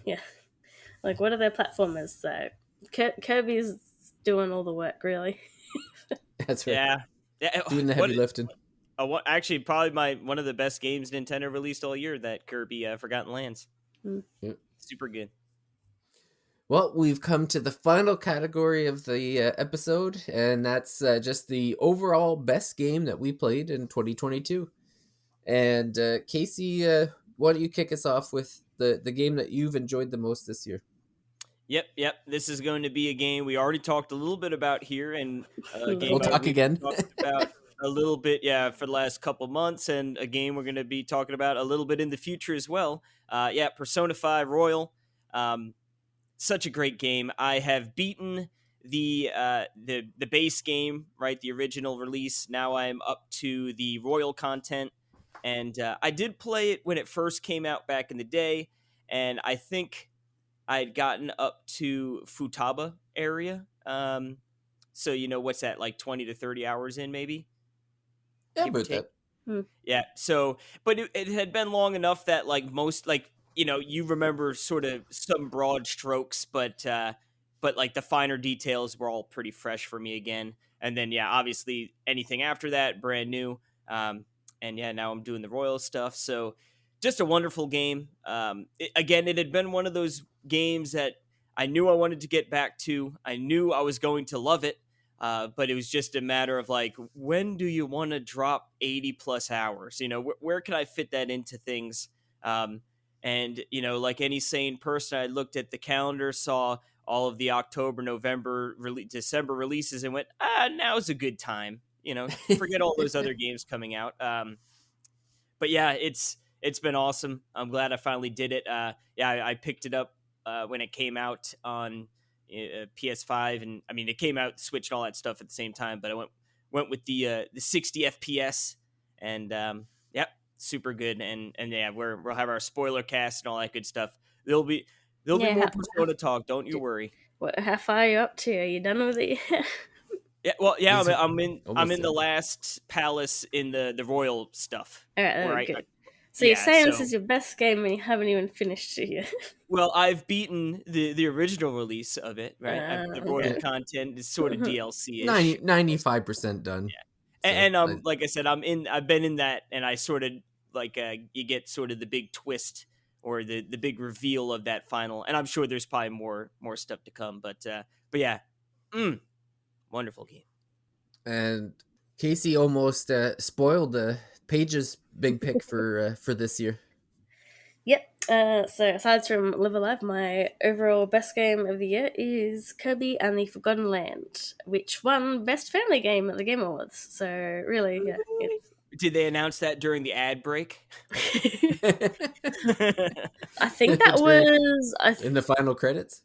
Yeah, like what are their platformers though? Kirby's doing all the work, really. That's right. Yeah. Yeah. Doing the What? heavy lifting. Actually, probably one of the best games Nintendo released all year. That Kirby Forgotten Lands. Mm. Yep. Super good. Well, we've come to the final category of the episode, and that's just the overall best game that we played in 2022. And Casey, why don't you kick us off with the game that you've enjoyed the most this year? Yep. This is going to be a game we already talked a little bit about here, and a game We'll talk we've again. talked about a little bit, for the last couple months, and a game we're going to be talking about a little bit in the future as well. Persona 5 Royal. Such a great game. I have beaten the base game, right, the original release. Now I'm up to the Royal content, and I did play it when it first came out back in the day, and I think I had gotten up to Futaba area. So what's that, like 20 to 30 hours in, maybe? Yeah, Give or about take. that. Yeah. So, but it had been long enough that like most, like, you remember sort of some broad strokes, but like the finer details were all pretty fresh for me again. And then, obviously anything after that, brand new. And now I'm doing the Royal stuff. So just a wonderful game. It had been one of those games that I knew I wanted to get back to. I knew I was going to love it. But it was just a matter of like, when do you want to drop 80 plus hours? Where can I fit that into things? And like any sane person, I looked at the calendar, saw all of the October, November, December releases, and went, now's a good time. Forget all those other games coming out. But yeah, it's been awesome. I'm glad I finally did it. I picked it up when it came out on PS5, and I mean it came out Switch and all that stuff at the same time. But I went with the 60 FPS, and super good. And we'll have our spoiler cast and all that good stuff. There'll be more Persona talk. Don't you worry. How far are you up to? Are you done with it? Yeah, well, yeah, He's I'm in almost the there. last palace in the Royal stuff. All right, where good. So you're yeah, saying so- this is your best game and you haven't even finished it yet? Well, I've beaten the original release of it, right? The Royal okay. content is sort of DLC-ish. 95% done. Yeah. And like I said, I've been in that, and I sort of like you get sort of the big twist or the big reveal of that final, and I'm sure there's probably more stuff to come, but yeah, wonderful game. And Casey almost spoiled Paige's big pick for this year. Yep. So aside from Live Alive, my overall best game of the year is Kirby and the Forgotten Land, which won Best Family Game at the Game Awards. So really, yeah. Did they announce that during the ad break? I think that was in the final credits.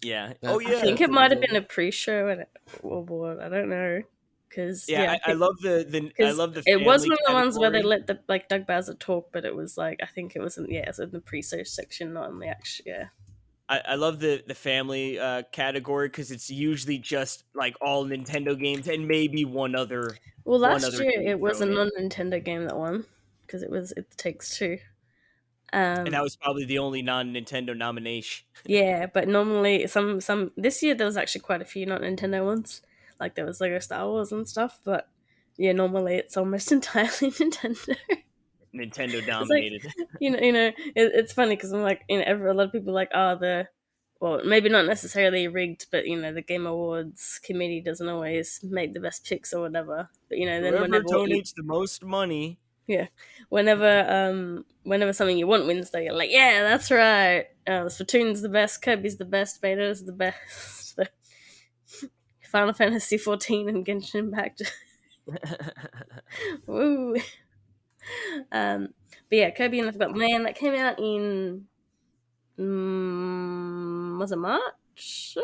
Yeah. Oh, I think it might have been a pre-show and award. I don't know. Because I love the it was one of the ones where they category. let the Doug Bowser talk, but it was like I think it was in the pre-show section, not in the actual. Yeah, I love the family category because it's usually just like all Nintendo games and maybe one other. Well, one last other year game it was a thrown in. non-Nintendo game that won because It Takes Two. And that was probably the only non-Nintendo nomination. Yeah, but normally some this year there was actually quite a few non-Nintendo ones. Like there was Lego Star Wars and stuff, but yeah, normally it's almost entirely Nintendo. Nintendo dominated. It's funny because I'm like, a lot of people are like, well, maybe not necessarily rigged, but the Game Awards committee doesn't always make the best picks or whatever. But then Whoever whenever donates the most money. whenever something you want wins, though, you're like, yeah, that's right. Splatoon's the best, Kirby's the best, Beta's the best. Final Fantasy 14 and Genshin Impact. Woo. But yeah, Kirby and the Forgotten Land, that came out in was it March?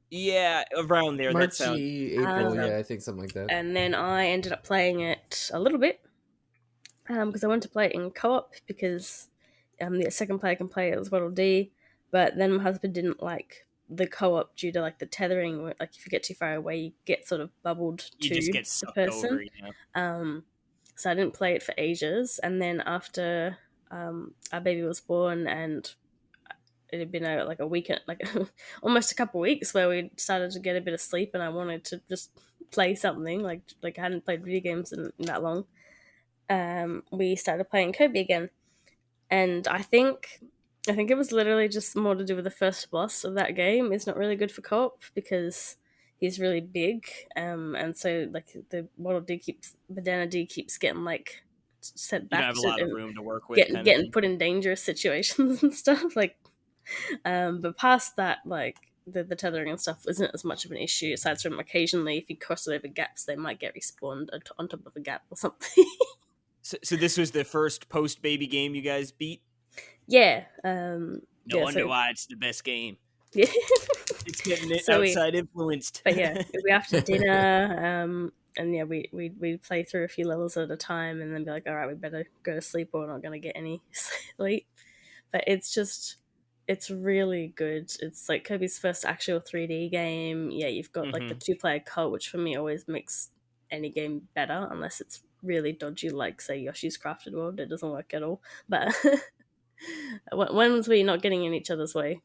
Yeah, around there. March, That sounds. April, I think something like that. And then I ended up playing it a little bit because I wanted to play it in co-op because the second player can play it as Waddle Dee, but then my husband didn't like the co-op due to like the tethering. Like if you get too far away, you get sort of bubbled You to just get the sucked person. over, you know. So I didn't play it for ages, and then after our baby was born, and it had been like a weekend, like almost a couple weeks, where we started to get a bit of sleep, and I wanted to just play something. Like I hadn't played video games in that long. We started playing Kirby again, and I think it was literally just more to do with the first boss of that game. It's not really good for co-op because he's really big, and so like the Banana D keeps getting like sent You don't back have a to lot of and room to work with, kind of getting thing. put in dangerous situations and stuff. Like, but past that, like the tethering and stuff isn't as much of an issue. Aside from occasionally, if you cross over gaps, they might get respawned on top of a gap or something. So this was the first post baby game you guys beat. Yeah. No Yeah, wonder so, why it's the best game. yeah. It's getting it So outside influenced. but yeah, we after dinner, and yeah, we play through a few levels at a time, and then be like, all right, we better go to sleep, or we're not gonna get any sleep. But it's really good. It's like Kirby's first actual 3D game. Yeah, you've got like the 2-player co, which for me always makes any game better, unless it's really dodgy, like say Yoshi's Crafted World. It doesn't work at all. But ones where you're not getting in each other's way,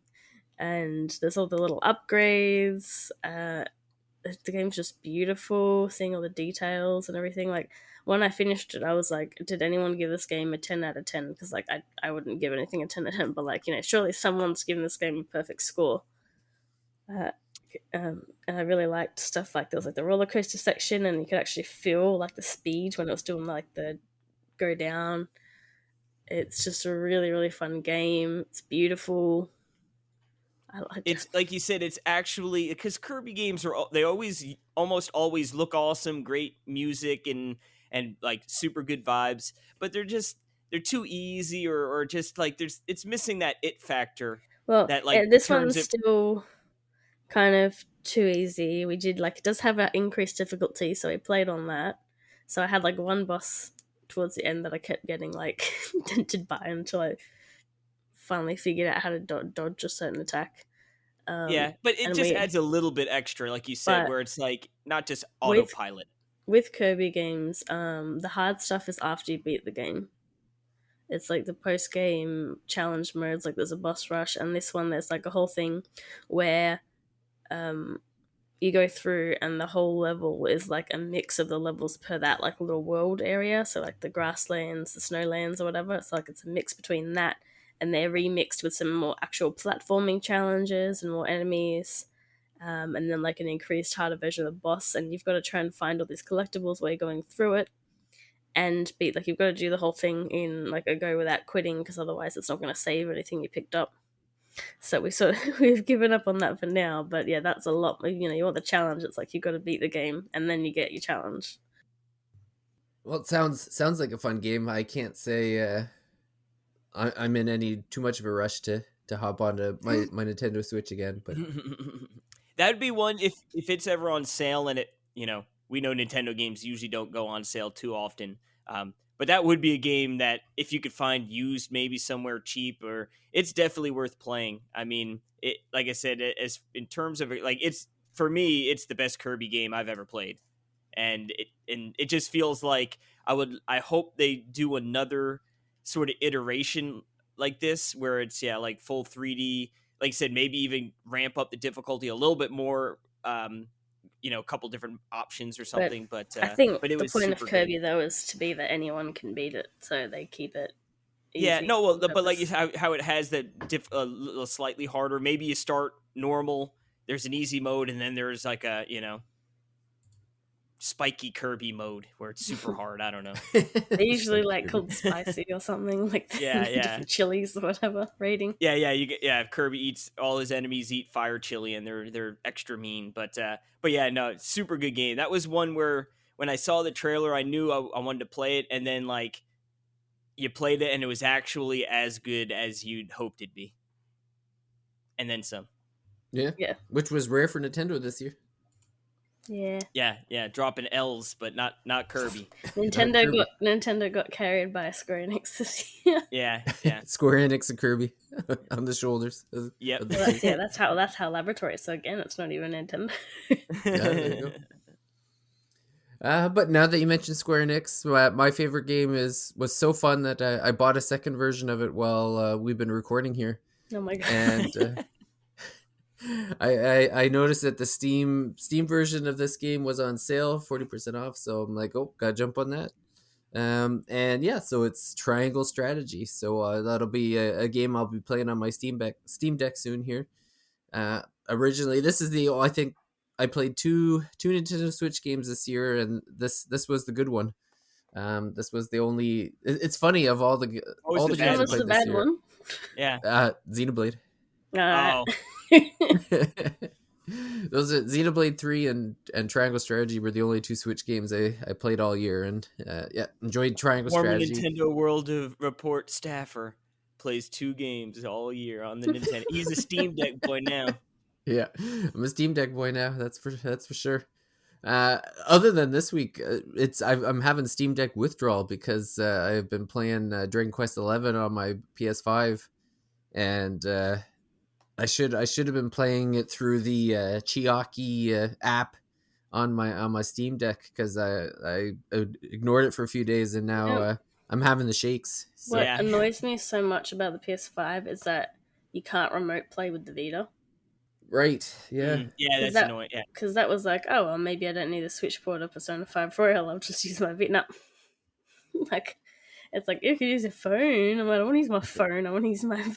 and there's all the little upgrades. The game's just beautiful, seeing all the details and everything. Like when I finished it, I was like, did anyone give this game a 10 out of 10? Because like I wouldn't give anything a 10 out of 10, but like, you know, surely someone's given this game a perfect score. And I really liked stuff like there was like the roller coaster section, and you could actually feel like the speed when it was doing like the go down. It's just a really, really fun game. It's beautiful. It's like you said, it's actually because Kirby games they almost always look awesome, great music and like super good vibes, but they're too easy or just like it's missing that it factor. Well, that like this turns one's still kind of too easy. We did like it does have an increased difficulty, so we played on that. So I had like one boss towards the end that I kept getting like dented by until I finally figured out how to dodge a certain attack. Yeah, but it just adds a little bit extra, like you said, where it's like not just autopilot. With Kirby games, the hard stuff is after you beat the game. It's like the post-game challenge modes, like there's a boss rush, and this one there's like a whole thing where you go through and the whole level is like a mix of the levels per that like little world area. So like the grasslands, the snowlands or whatever. It's like it's a mix between that, and they're remixed with some more actual platforming challenges and more enemies. And then like an increased harder version of the boss, and you've got to try and find all these collectibles while you're going through it, and beat like you've got to do the whole thing in like a go without quitting, because otherwise it's not going to save anything you picked up. So we've given up on that for now. But yeah, that's a lot. You know, you want the challenge. It's like you've got to beat the game, and then you get your challenge. Well, it sounds like a fun game. I can't say I'm in any too much of a rush to hop onto my Nintendo Switch again. But that'd be one if it's ever on sale, and it, you know, we know Nintendo games usually don't go on sale too often. But that would be a game that if you could find used maybe somewhere cheap, or it's definitely worth playing. I mean, it, like I said, as in terms of like, it's for me, it's the best Kirby game I've ever played. And it just feels like I hope they do another sort of iteration like this where it's like full 3D, like I said, maybe even ramp up the difficulty a little bit more, you know, a couple different options or something. But I think but it the was point of Kirby good. though is to be that anyone can beat it, so they keep it easy. Yeah, no, well, but like how it has that slightly harder. Maybe you start normal, there's an easy mode, and then there's like a, you know, spiky Kirby mode where it's super hard. I don't know. They usually like called spicy or something, like different chilies or whatever rating. Yeah, you get Kirby eats all his enemies eat fire chili, and they're extra mean. But yeah, no, super good game. That was one where when I saw the trailer, I knew I wanted to play it, and then like you played it, and it was actually as good as you'd hoped it'd be, and then some. Yeah, which was rare for Nintendo this year. Yeah, dropping L's, but not Kirby. Nintendo got carried by Square Enix this year. Yeah. Square Enix and Kirby on the shoulders. Yep. That's how Laboratory. So again, it's not even Nintendo. Yeah, there you go. But now that you mentioned Square Enix, my favorite game was so fun that I bought a second version of it while we've been recording here. Oh my god! And I noticed that the Steam version of this game was on sale, 40% off. So I'm like, oh, gotta jump on that. And yeah, so it's Triangle Strategy. So that'll be a game I'll be playing on my Steam Deck soon here. Originally, this is I think I played two Nintendo Switch games this year, and this was the good one. This was the only. It's funny, of all the games I played this year. One? Yeah. Xenoblade. Oh. Those are Xenoblade 3 and Triangle Strategy were the only two Switch games I played all year, and yeah, enjoyed Triangle Strategy. Nintendo World of Report staffer plays 2 games all year on the Nintendo. He's a Steam Deck boy now. Yeah, I'm a Steam Deck boy now. That's for sure. Other than this week, I'm having Steam Deck withdrawal because I've been playing Dragon Quest 11 on my PS5, and I should have been playing it through the Chiaki app on my Steam Deck, because I ignored it for a few days, and now I'm having the shakes. So. What annoys me so much about the PS5 is that you can't remote play with the Vita. Right, yeah. Yeah, that's annoying. Yeah. Because that was like, oh, well, maybe I don't need a Switch port or Persona 5 Royal, I'll just use my Vita. No. Like, it's like, if you use a phone, I'm like, I don't want to use my phone, I want to use my thing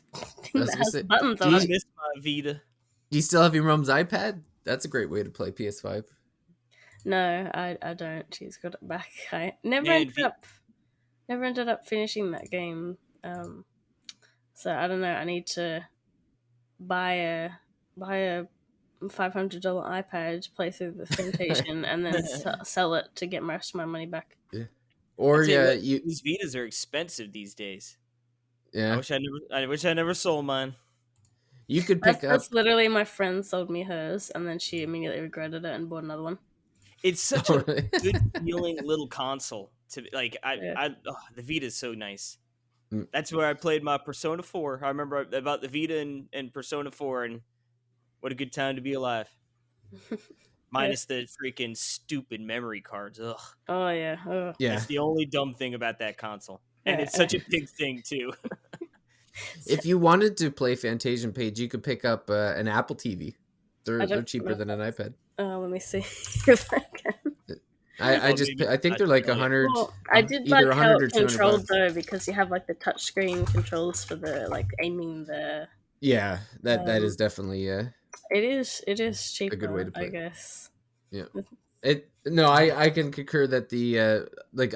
that has buttons on it. I miss my Vita. Do you still have your mom's iPad? That's a great way to play PS5. No, I don't. She's got it back. I never ended up finishing that game. So I don't know. I need to buy a $500 iPad, play through the Temptation, and then sell it to get most of my money back. Yeah. Or these Vitas are expensive these days. Yeah. I wish I never sold mine. You could pick up. That's literally my friend sold me hers, and then she immediately regretted it and bought another one. It's such a good feeling little console to like. The Vita is so nice. That's where I played my Persona 4. I remember about the Vita and Persona 4, and what a good time to be alive. Minus the freaking stupid memory cards. Ugh. Oh yeah. Ugh. Yeah. That's the only dumb thing about that console, and it's such a big thing too. If you wanted to play Fantasian Page, you could pick up an Apple TV. They're cheaper than an iPad. Let me see if I can. I think they're like 100. Well, I did like how it's controlled though, because you have like the touchscreen controls for the like aiming the. Yeah, that is definitely It is cheaper. A good way to play. I guess. Yeah. I can concur that the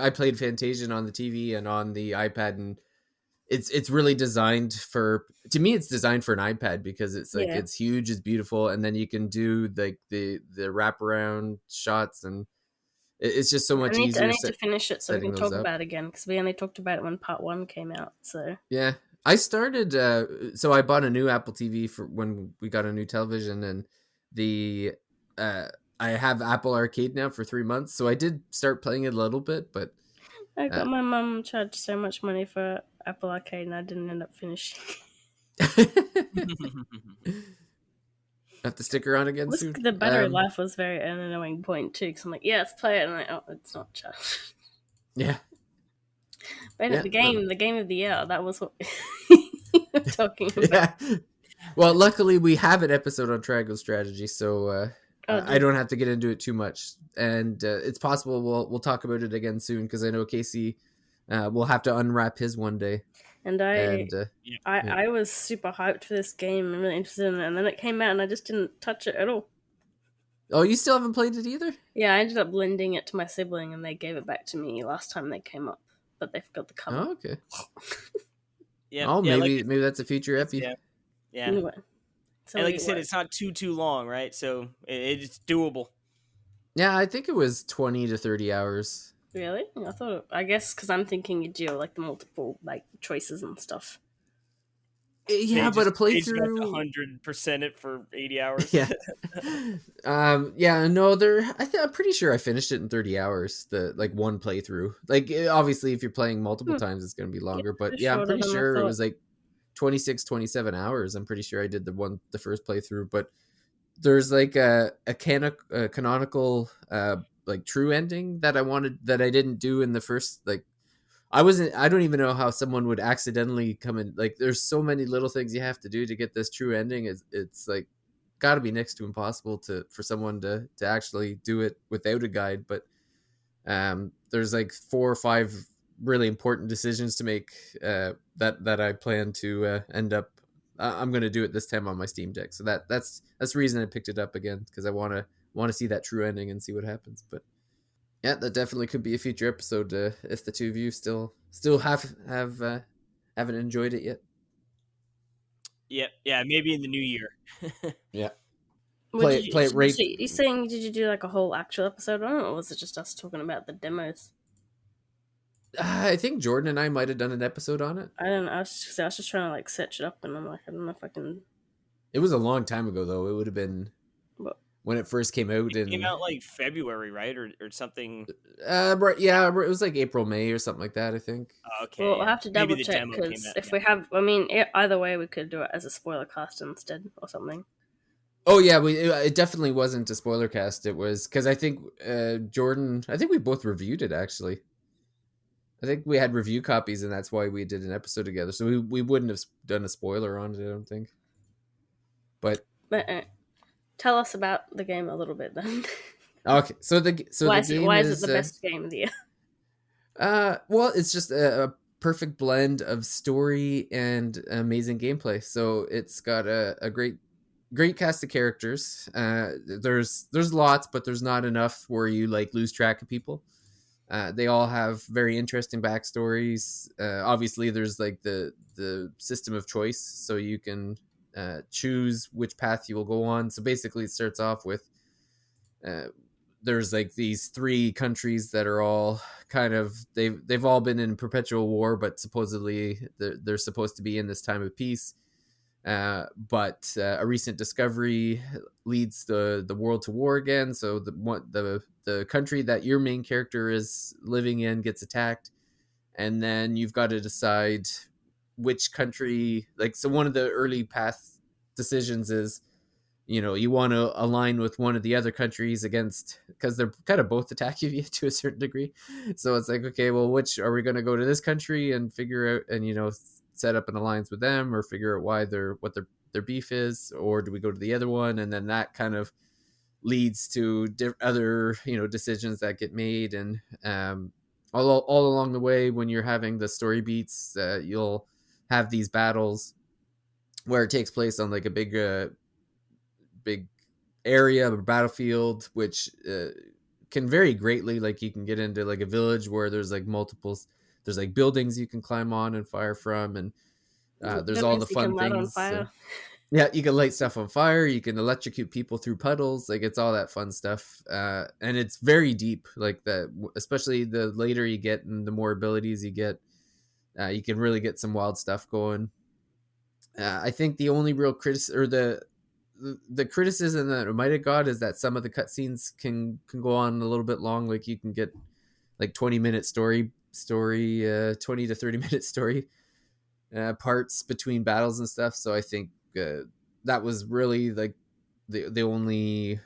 I played Fantasian on the TV and on the iPad, and it's really designed for. To me, it's designed for an iPad because it's like it's huge, it's beautiful, and then you can do like the wraparound shots, and it's just so much easier. I need to finish it so we can talk about it again, because we only talked about it when part 1 came out. So yeah. I started, so I bought a new Apple TV for when we got a new television, and I have Apple Arcade now for 3 months, so I did start playing it a little bit, but I got my mum charged so much money for Apple Arcade, and I didn't end up finishing. Have to stick around again soon. The battery life was very an annoying point too, because I'm like, let's play it, and I'm like, it's not charged. Yeah. But the game of the year, that was what we're talking about. Yeah. Well, luckily we have an episode on Triangle Strategy, so I don't have to get into it too much. And it's possible we'll talk about it again soon, because I know Casey will have to unwrap his one day. And I was super hyped for this game and really interested in it, and then it came out and I just didn't touch it at all. Oh, you still haven't played it either? Yeah, I ended up lending it to my sibling, and they gave it back to me last time they came up, but they forgot the cover. Oh, okay. Yeah. Oh, maybe that's a future epi. Yeah. Anyway, and like you said, it's not too long, right? So it's doable. Yeah, I think it was 20 to 30 hours. Really? I guess because I'm thinking you do like the multiple like choices and stuff. Yeah, but a They just got to playthrough. 100% it for 80 hours. Yeah. Yeah, no, I'm pretty sure I finished it in 30 hours, the like one playthrough. Like obviously if you're playing multiple Hmm. times it's going to be Yeah, longer, but it's yeah, I'm shorter pretty than I sure it thought. was like 26, 27 hours. I'm pretty sure I did the first playthrough, but there's like a canonical like true ending that I didn't do in the first, like I don't even know how someone would accidentally come in. Like there's so many little things you have to do to get this true ending. It's like got to be next to impossible for someone to actually do it without a guide. But there's like 4 or 5 really important decisions to make that I plan to end up. I'm going to do it this time on my Steam Deck. So that's the reason I picked it up again, because I want to see that true ending and see what happens. But yeah, that definitely could be a future episode if the two of you still haven't enjoyed it yet. Yeah, maybe in the new year. Yeah, What did play it right. you saying? Did you do like a whole actual episode on it, or was it just us talking about the demos? I think Jordan and I might have done an episode on it. I don't know. I was just trying to like search it up, and I'm like, I don't know if I can. It was a long time ago though. It would have been But when it first came out. It came And out like February, right, or something. yeah, it was like April, May or something like that, I think. Oh, okay, well, yeah. I'll have to Maybe double the check demo came because out. if Yeah. we have, I mean, either way, we could do it as a spoiler cast instead or something. Oh yeah, it definitely wasn't a spoiler cast. It was because I think Jordan. I think we both reviewed it actually. I think we had review copies, and that's why we did an episode together. So we wouldn't have done a spoiler on it, I don't think. But Tell us about the game a little bit then. okay, so the game why is it the best game of the year? well, it's just a perfect blend of story and amazing gameplay. So it's got a great cast of characters. There's lots, but there's not enough where you like lose track of people. They all have very interesting backstories. Obviously, there's like the system of choice, so you can choose which path you will go on. So basically, it starts off with there's like these 3 countries that are all kind of they've all been in perpetual war, but supposedly they're supposed to be in this time of peace. But a recent discovery leads the world to war again. So the country that your main character is living in gets attacked, and then you've got to decide which country. Like, so one of the early path decisions is, you want to align with one of the other countries against, because they're kind of both attacking you to a certain degree. So it's like, okay, well, which are we going to go to this country and figure out and set up an alliance with them, or figure out what their beef is, or do we go to the other one? And then that kind of leads to other decisions that get made. And all along the way, when you're having the story beats, you'll have these battles where it takes place on like a big area of a battlefield, which can vary greatly. Like you can get into like a village where there's like there's like buildings you can climb on and fire from, and there's all the fun things. Yeah, you can light stuff on fire. You can electrocute people through puddles. Like, it's all that fun stuff, and it's very deep. Like that, especially the later you get and the more abilities you get, you can really get some wild stuff going. I think the only real the criticism that it might have got is that some of the cutscenes can go on a little bit long. Like you can get like 20-minute story 20 to 30-minute story parts between battles and stuff. So I think that was really like the only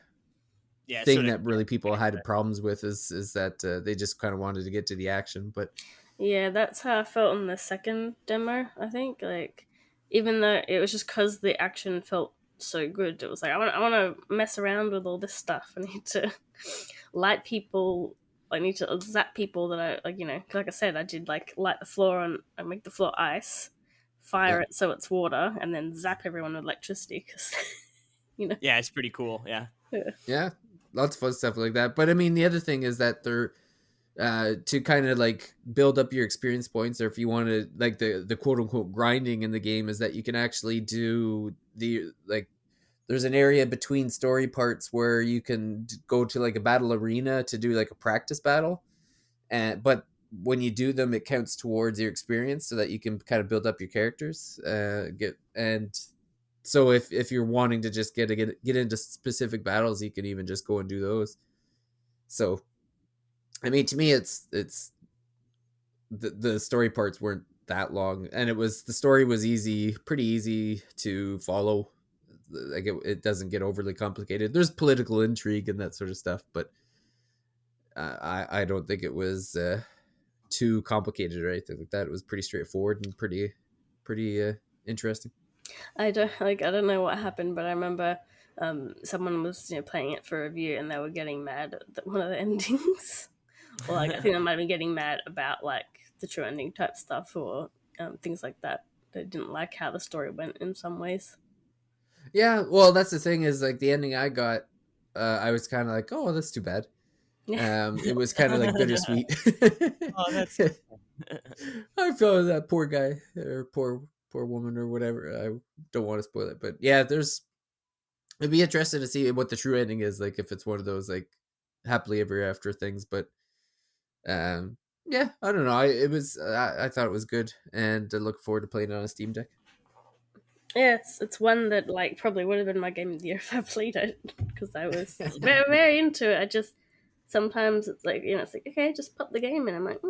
thing that really people had problems with is that they just kind of wanted to get to the action. But yeah, that's how I felt in the second demo. I think, like, even though it was just because the action felt so good, it was like I want to mess around with all this stuff. I need to light people. I need to zap people that I like. Like I said, I did like light the floor and make the floor ice, fire it so it's water, and then zap everyone with electricity. Because Yeah, it's pretty cool. Yeah, lots of fun stuff like that. But I mean, the other thing is that they're to kind of like build up your experience points, or if you want to like the quote unquote grinding in the game, is that you can actually do there's an area between story parts where you can go to like a battle arena to do like a practice battle. But when you do them, it counts towards your experience, so that you can kind of build up your characters. So if you're wanting to just get into specific battles, you can even just go and do those. So, I mean, to me, it's the story parts weren't that long, and the story was pretty easy to follow. Like it doesn't get overly complicated. There's political intrigue and that sort of stuff, but I don't think it was too complicated or anything like that. It was pretty straightforward and pretty interesting. I don't know what happened, but I remember someone was playing it for review and they were getting mad at one of the endings. Or like I think they might have been getting mad about like the true ending type stuff or things like that. They didn't like how the story went in some ways. Yeah, well, that's the thing is like the ending I got, I was kind of like, oh, that's too bad. It was kind of like bittersweet. Oh, that's. I feel that poor guy or poor woman or whatever. I don't want to spoil it, but yeah, it'd be interesting to see what the true ending is, like if it's one of those like happily ever after things. But yeah, I don't know. I thought it was good, and I look forward to playing it on a Steam Deck. Yeah, it's one that like probably would have been my game of the year if I played it, because I was very, very into it. I just sometimes it's like it's like, okay, just put the game in. I'm like,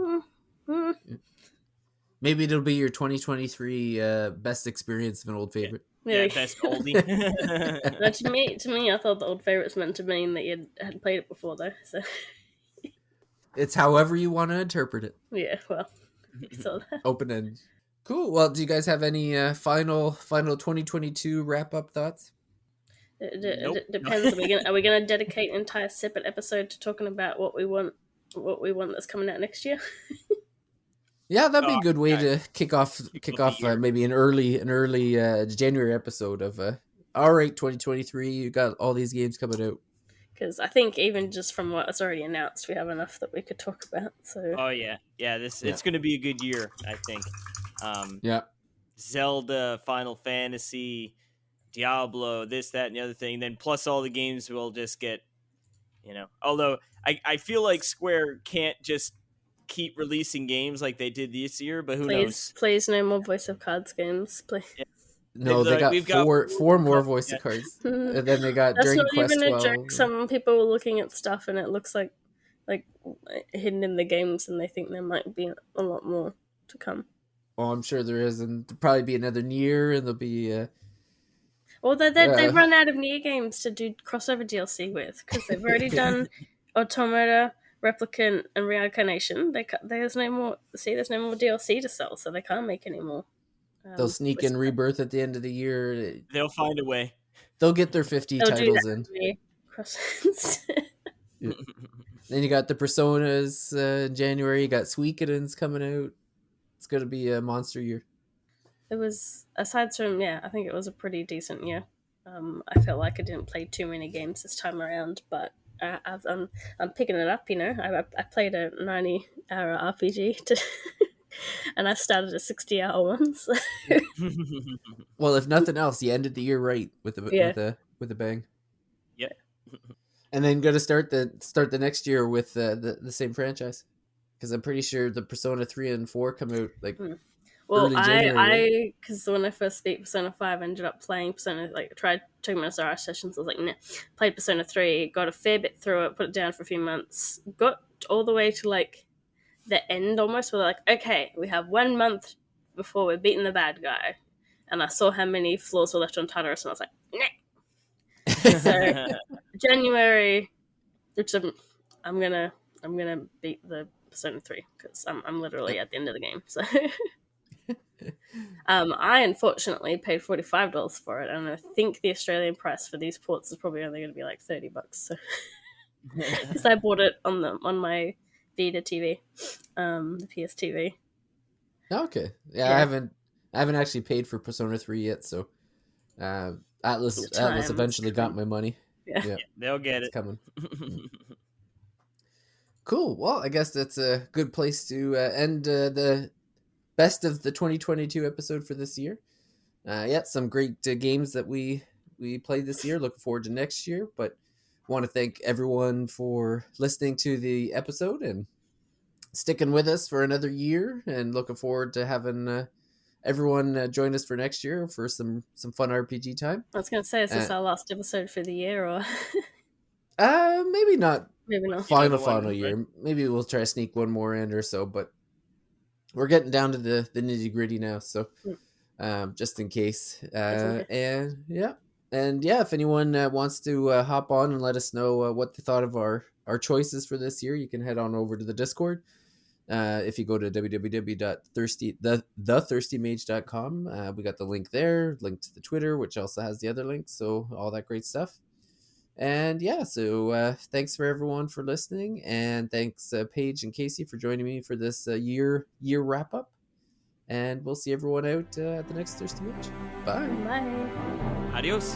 Maybe it'll be your 2023 best experience of an old favorite. Yeah, best oldie. No, to me, I thought the old favorites meant to mean that you had played it before, though. So it's however you want to interpret it. Yeah, well, so open end. Cool. Well, do you guys have any final 2022 wrap up thoughts? It depends. Are we gonna dedicate an entire separate episode to talking about what we want that's coming out next year? Yeah, that'd be a good way to kick off maybe an early January episode of all right, 2023. You got all these games coming out. Because I think even just from what's already announced, we have enough that we could talk about. So it's going to be a good year, I think. Zelda, Final Fantasy, Diablo, this, that, and the other thing. Then plus all the games will just get, Although I feel like Square can't just keep releasing games like they did this year, but who knows? Please, no more Voice of Cards games, please. Yeah. No, they got four more Voice of Cards, and then they got Dragon Quest 12. That's not even a joke. Some people were looking at stuff, and it looks like hidden in the games, and they think there might be a lot more to come. Oh, I'm sure there is, and there'll probably be another Nier, and there'll be. Well, they run out of Nier games to do crossover DLC with, because they've already done Automata, Replicant, and Reincarnation. There's no more DLC to sell, so they can't make any more. They'll sneak in Rebirth at the end of the year. They'll find a way. They'll get their 50 titles in. Yeah. Then you got the Personas in January. You got Suikoden's coming out. It's going to be a monster year. It was, aside from, I think it was a pretty decent year. I felt like I didn't play too many games this time around, but I'm picking it up, I played a 90-hour RPG and I started a 60-hour one. So. Well, if nothing else, you ended the year right with a bang. Yeah. And then going to start the next year with the same franchise, because I'm pretty sure the Persona 3 and 4 come out early January. Because when I first beat Persona 5, I ended up playing Persona, tried 2 minutes RS sessions. I was like, nah. Played Persona 3, got a fair bit through it, put it down for a few months, got all the way to the end almost, where they're like, okay, we have 1 month before we're beating the bad guy. And I saw how many floors were left on Tartarus, and I was like, nah. So January, which I'm gonna beat the Persona 3, because I'm literally at the end of the game. So I unfortunately paid $45 for it, and I think the Australian price for these ports is probably only going to be like $30. So because I bought it on my Vita TV, the PS TV. Okay, yeah. I haven't actually paid for Persona 3 yet, so Atlas eventually got my money. Yeah, they'll get it coming. Cool. Well, I guess that's a good place to end the best of the 2022 episode for this year. Some great games that we played this year. Looking forward to next year, but want to thank everyone for listening to the episode, and sticking with us for another year, and looking forward to having everyone join us for next year for some fun RPG time. I was going to say, is this our last episode for the year, or Maybe not maybe not? final Another one, year. Maybe we'll try to sneak one more in or so, but we're getting down to the nitty gritty now, so just in case. And yeah, if anyone wants to hop on and let us know what they thought of our choices for this year, you can head on over to the Discord. If you go to www.thirstymage.com, we got the link there, link to the Twitter, which also has the other links, so all that great stuff. And yeah, so thanks for everyone for listening, and thanks Paige and Casey for joining me for this year wrap up. And we'll see everyone out at the next Thirsty Mage. Bye. Bye. Adios.